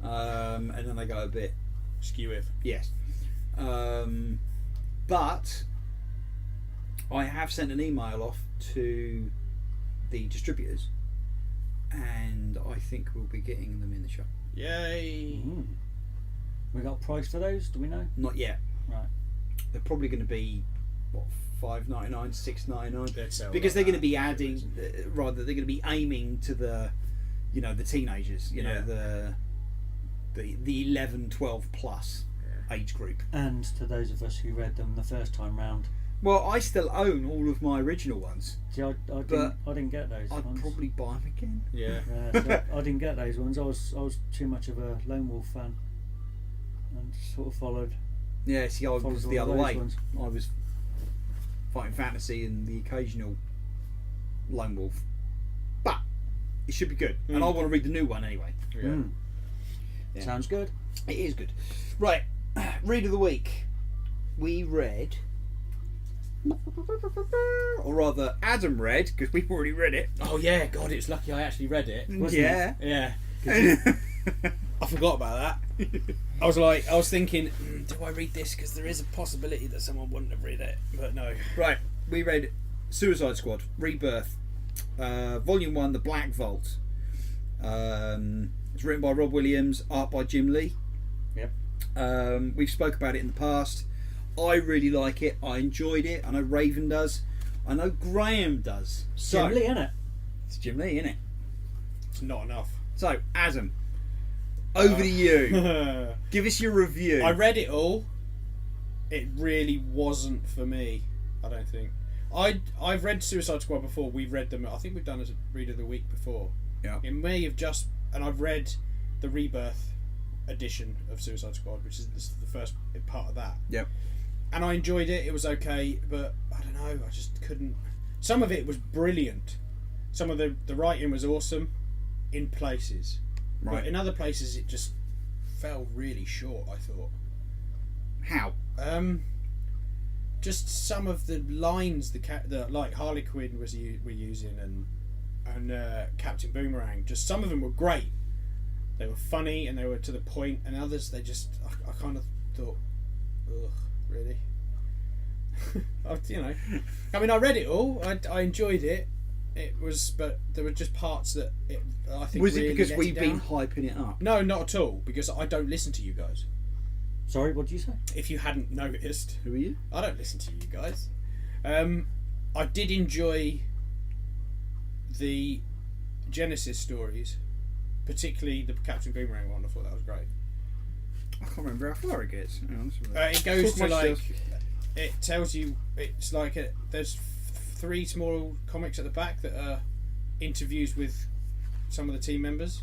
and then they go a bit Skew with. yes. But I have sent an email off to the distributors, and I think we'll be getting them in the shop. Yay! We got a price for those? Do we know? Not yet. Right. They're probably going to be what, $5.99, $6.99, They'd sell because like they're going to that. be adding, rather they're going to be aiming to the, the teenagers, Yeah. the 11, 12 plus age group. And to those of us who read them the first time round. Well, I still own all of my original ones. See, I didn't get those I'd ones. probably buy them again. Yeah. So I didn't get those ones. I was too much of a Lone Wolf fan, and sort of followed. Yeah, see, I was Follows the all other those way. ones. I was fighting fantasy and the occasional lone wolf, but it should be good. And I want to read the new one anyway. Yeah. Yeah. Sounds good. It is good. Right, read of the week. We read, or rather, Adam read, because we've already read it. Oh yeah, God, it's lucky I actually read it. Wasn't Yeah. Yeah. I forgot about that. I was thinking, do I read this? Because there is a possibility that someone wouldn't have read it, but no. Right, we read Suicide Squad Rebirth, Volume 1, The Black Vault. It's written by Rob Williams, art by Jim Lee. Yep. We've spoke about it in the past. I really like it. I enjoyed it. I know Raven does. I know Graham does. So, Jim Lee, innit? it's Jim Lee, isn't it? It's not enough. So, Adam, over to you. Give us your review. I read it all. It really wasn't for me, I don't think. I've read Suicide Squad before. We've read them. I think we've done as a read of the week before. Yeah. It may have just, and I've read the Rebirth edition of Suicide Squad, which is the first part of that. Yep. And I enjoyed it. It was okay, but I don't know. I just couldn't. Some of it was brilliant. Some of the writing was awesome, in places, Right. but in other places it just fell really short. I thought. How? Just some of the lines the like Harley Quinn were using and Captain Boomerang. Just some of them were great. They were funny and they were to the point, and others they just I kind of thought, ugh, really. I mean, I read it all. I enjoyed it. It was, but there were just parts that I think. Was really it because let we've it been down. hyping it up? No, not at all. Because I don't listen to you guys. Sorry, what did you say? If you hadn't noticed, Who are you? I don't listen to you guys. I did enjoy the Genesis stories, particularly the Captain Boomerang one. I thought that was great. I can't remember how far it gets. Hang on, let's have a look. It goes Talk to like, myself. it tells you it's like there's 3 small comics at the back that are interviews with some of the team members.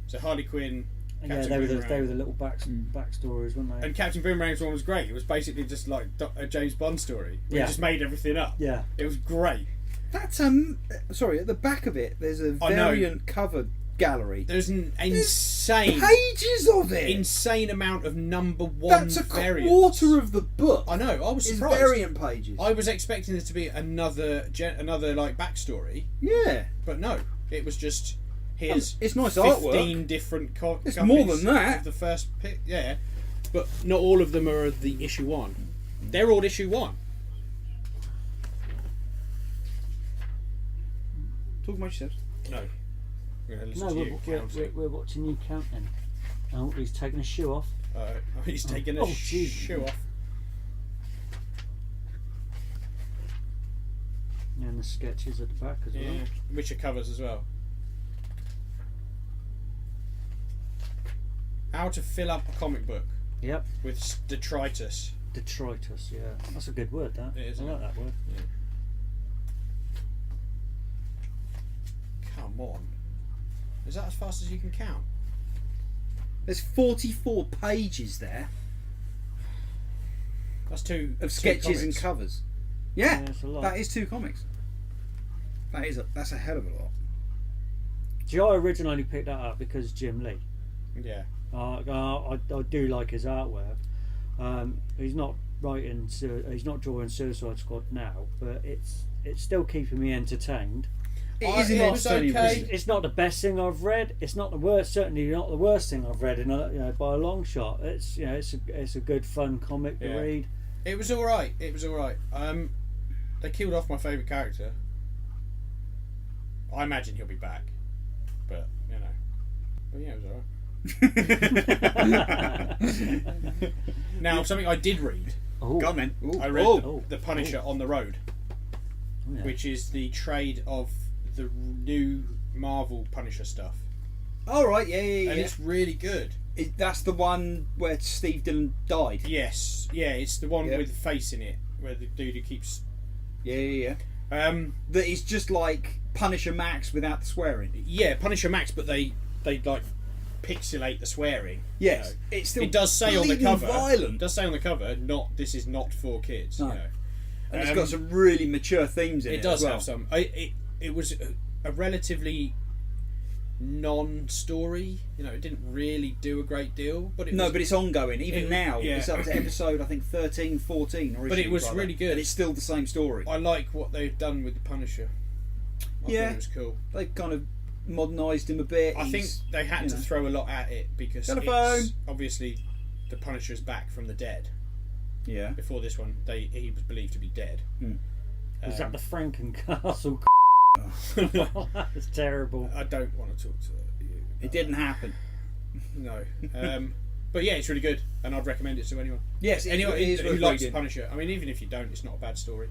So Harley Quinn, Yeah, Captain they were Boomerang. the little backstories, weren't they? And Captain Boomerang's one was great. It was basically just like a James Bond story. We Yeah. just made everything up. Yeah. It was great. That's sorry, at the back of it there's a I know. variant cover gallery. There's an insane, Pages of it. insane amount of number 1 That's a variants. quarter of the book. I know. I was Is surprised. variant pages. I was expecting there to be another like backstory, Yeah, but no. It was just here's it's nice 15 artwork. different It's copies more than that. of the first pick. Yeah, but not all of them are the issue 1. They're all issue 1. Talk about yourselves. No. We're going to listen No, to you counting. we're watching you counting. Oh, he's taking his shoe off. He's taking a Oh, jeez. shoe off. And the sketches at the back as well. Yeah, which are covers as well. How to fill up a comic book Yep. with detritus. Detritus, yeah. That's a good word, that. It is, I isn't like that word. Come on. Is that as fast as you can count? There's 44 pages there That's two of two sketches and comics. covers. Yeah, Yeah, it's a lot. that is 2 comics. That's a hell of a lot. See, I originally picked that up because Jim Lee. Yeah. I do like his artwork. He's not writing. He's not drawing Suicide Squad now, but it's still keeping me entertained. It was okay. It's not the best thing I've read. It's not the worst. Certainly not the worst thing I've read. By a long shot. It's it's a good fun comic to read. It was all right. They killed off my favourite character. I imagine he'll be back, but it was alright. Now, something I did read. Oh. Go on, man. Ooh. I read Oh. the Punisher on the Road, which is the trade of the new Marvel Punisher stuff. All right, yeah. And it's really good. That's the one where Steve Dillon died. Yes, it's the one with the face in it, where the dude who keeps. Yeah. That is just like Punisher Max without the swearing. Yeah, Punisher Max, but they like pixelate the swearing. Yes, it's still. It does say on the bleeding cover. violent. It does say on the cover, this is not for kids. No. And it's got some really mature themes in it. It does as well. have some. It was a relatively non-story. It didn't really do a great deal, but but it's ongoing. Even now, yeah. it's up to episode I think 13, 14. But it was really good. And it's still the same story. I like what they've done with the Punisher. I thought it was cool. They've kind of modernised him a bit. I think they had to throw a lot at it because Telephone. Obviously the Punisher's back from the dead. Yeah. Before this one, he was believed to be dead. Is that the Frankencastle? That's terrible. I don't want to talk to you. It didn't happen. No. But yeah, it's really good, and I'd recommend it to anyone. Yes, anyone it is who worth likes reading. Punisher. I mean, even if you don't, it's not a bad story.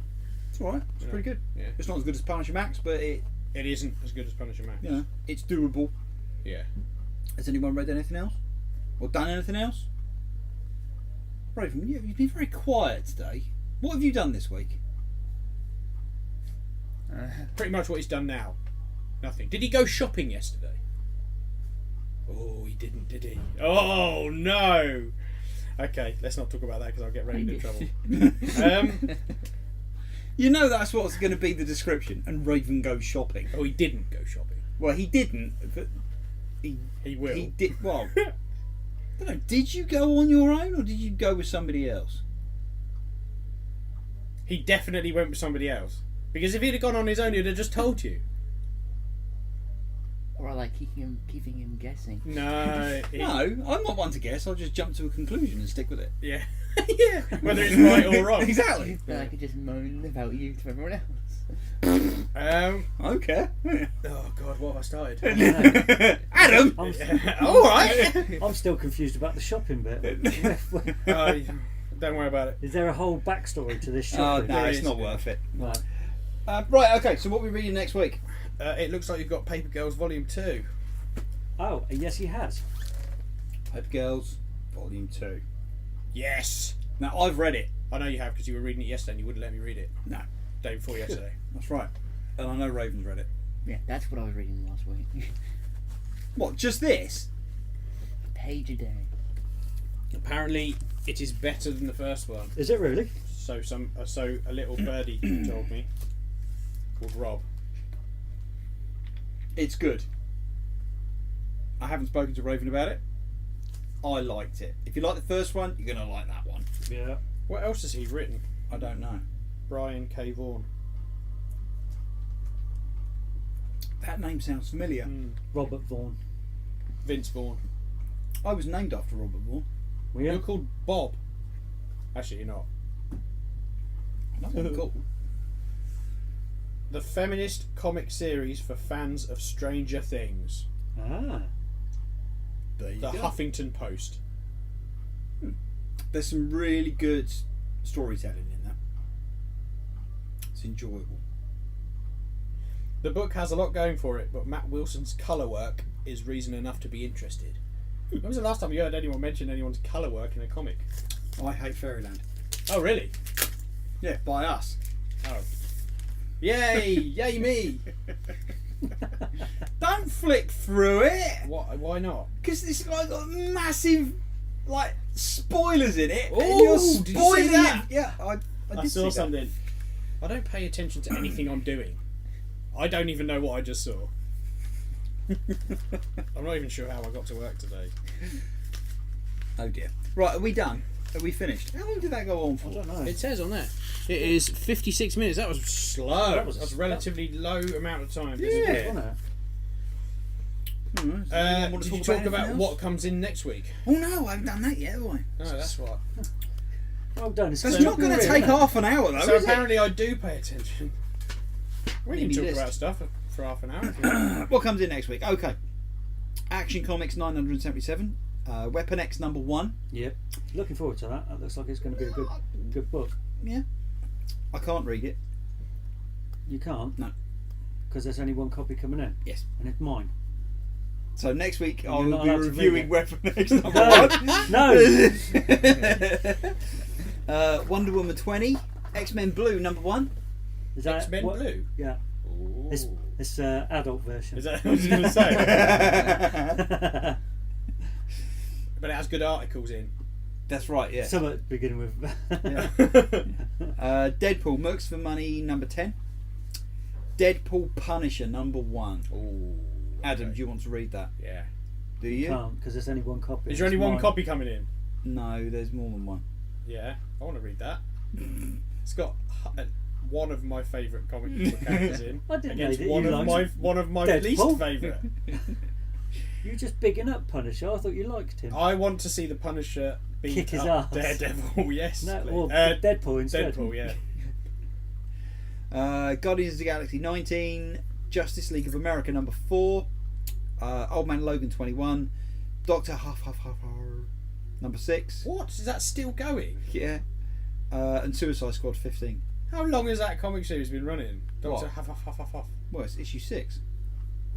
It's alright. It's pretty good. Yeah. It's not as good as Punisher Max, but it isn't as good as Punisher Max. it's doable. Yeah. Has anyone read anything else? Or done anything else? Raven, you've been very quiet today. What have you done this week? Pretty much what he's done now. Nothing. Did he go shopping yesterday? Oh, he didn't, did he? Oh, no! Okay, let's not talk about that because I'll get Raven in trouble. You know that's what's going to be the description. And Raven goes shopping. Oh, he didn't go shopping. Well, he didn't, but he will. He did. Well, I don't know. Did you go on your own or did you go with somebody else? He definitely went with somebody else. Because if he'd have gone on his own, he'd have just told you. Or like keeping him guessing. No. No, I'm not one to guess. I'll just jump to a conclusion and stick with it. Yeah. Yeah. Whether it's right or wrong. Exactly. But I could just moan about you to everyone else. Okay. Oh God, what have I started? Adam. All right. I'm still confused about the shopping bit. Don't worry about it. Is there a whole backstory to this Oh shopping? no, it's not worth it. Right. Right. Okay. So what are we reading next week? It looks like you've got Paper Girls Volume 2. Oh, yes, he has. Paper Girls, Volume 2. Yes. Now I've read it. I know you have because you were reading it yesterday and you wouldn't let me read it. No. Day before yesterday. That's right. And I know Raven's read it. Yeah, that's what I was reading last week. What? Just this? A page a day. Apparently, it is better than the first one. Is it really? So a little birdie told me, called Rob. It's good. I haven't spoken to Raven about it. I liked it. If you like the first one, you're going to like that one. Yeah. What else has he written? I don't know. Brian K. Vaughan. That name sounds familiar. Robert Vaughan. Vince Vaughn. I was named after Robert Vaughan. Well, You're called Bob. Actually, you're not. That's what I'm called. The feminist comic series for fans of Stranger Things. Ah. There you The go. Huffington Post. There's some really good storytelling in that. It's enjoyable. The book has a lot going for it, but Matt Wilson's colour work is reason enough to be interested. When was the last time you heard anyone mention anyone's colour work in a comic? I hate Fairyland. Oh, really? Yeah, by us. Oh. Yay! Yay me! Don't flick through it, Why not? because it's like got massive like spoilers in it. and Ooh, you're did you see spoiling that? it. Yeah, I I did saw see that. something. I don't pay attention to anything I'm doing. I don't even know what I just saw. I'm not even sure how I got to work today. Oh dear. Right, are we done? Are we finished? How long did that go on for? I don't know. It says on there. It is 56 minutes. That was slow. That was- That's a relatively low amount of time. Yeah. Wasn't it? Want to Did you talk talk anything about else? what comes in next week? Oh no, I haven't done that yet, have I? No, that's what. Well done. It's That's good not going to story, take isn't it? half an hour though. So is it? apparently I do pay attention. We can Mini talk list. about stuff for half an hour. If you want. What comes in next week? Okay. Action Comics 977. Weapon X number 1. Yep. Looking forward to that. That looks like it's going to be a good book. Yeah. I can't read it. You can't? No. Because there's only one copy coming in. Yes. And it's mine. So next week You're I'll not be allowed to reviewing read Weapon X number No. 1. Wonder Woman 20. X-Men Blue number 1. Is that X-Men what- Blue. Yeah. Ooh. It's adult version. Is that what I was going to say? But it has good articles in. That's right, yeah. Some at beginning with. Yeah. Deadpool Mercs for Money number 10. Deadpool Punisher number 1. Ooh. Adam, okay. do you want to read that? Yeah. Do you? Can't because there's only one copy. Is there only It's one mine. copy coming in? No, there's more than one. Yeah, I want to read that. It's got one of my favourite comic book characters in I didn't know against that one you of liked my Deadpool. least favourite. You're just bigging up Punisher. I thought you liked him. I want to see the Punisher beat Kick his up ass. Daredevil. Yes, No, please. or Deadpool instead. Deadpool, yeah. Guardians of the Galaxy 19. Justice League of America number 4. Old Man Logan 21. Doctor Huff number 6. What is that still going? Yeah. And Suicide Squad 15. How long has that comic series been running? Doctor What? Huff. Well, it's issue 6.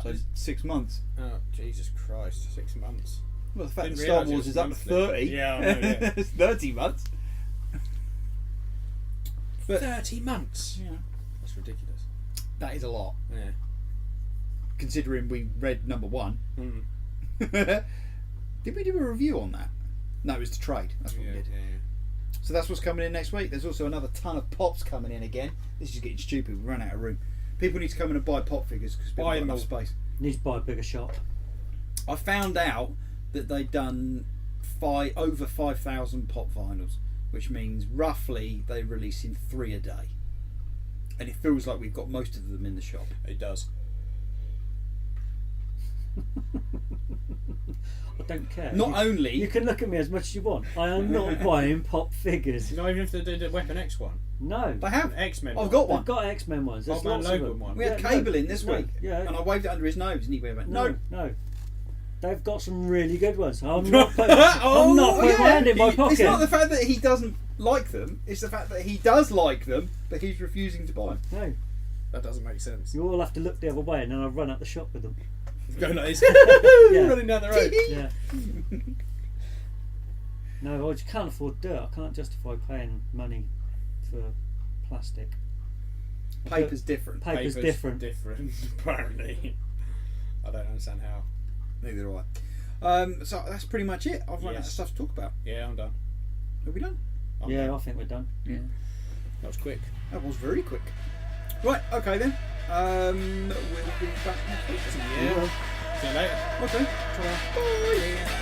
So 6 months. Oh Jesus Christ! 6 months. Well, the fact Didn't that Star realise it Wars was is up to monthly. 30. Yeah, I know, yeah. It's 30 months. But 30 months. yeah, That's ridiculous. that is a lot. Yeah. Considering we read number 1. Mm. Did we do a review on that? No, it was the trade. That's what Yeah, we did. yeah. So that's what's coming in next week. There's also another ton of pops coming in again. This is getting stupid. We run out of room. People need to come in and buy pop figures because people Buy have them enough all. space. Need to buy a bigger shop. I found out that they'd done over 5,000 pop vinyls, which means roughly they're releasing 3 a day. And it feels like we've got most of them in the shop. It does. I don't care. Not only You can look at me as much as you want. I am not buying pop figures. Not even if they did a Weapon X one. No. they have. X-Men. I've got I've one. got X-Men ones. There's Old Man lots of Logan them. one. We had Yeah, Cable no, in this no, week, yeah. and I waved it under his nose, and he went, "No." No. They've got some really good ones. I'm not putting, I'm not putting my hand in my pocket. It's not the fact that he doesn't like them; it's the fact that he does like them, but he's refusing to buy them. No. That doesn't make sense. You all have to look the other way and then I run out the shop with them. Going like this, Yeah. running down the road. Yeah. No, I just can't afford to do it. I can't justify paying money for plastic. Paper's different. Paper's different. Different, apparently. I don't understand how. Neither do I. So that's pretty much it. I've run out of Yes. stuff to talk about. Yeah, I'm done. Are we done? I'm Yeah, done. I think we're done. Yeah. That was quick. That was very quick. Right. Okay then. We'll be back next week. Yeah. See you later. Okay. Ta-ra. Bye. Yeah.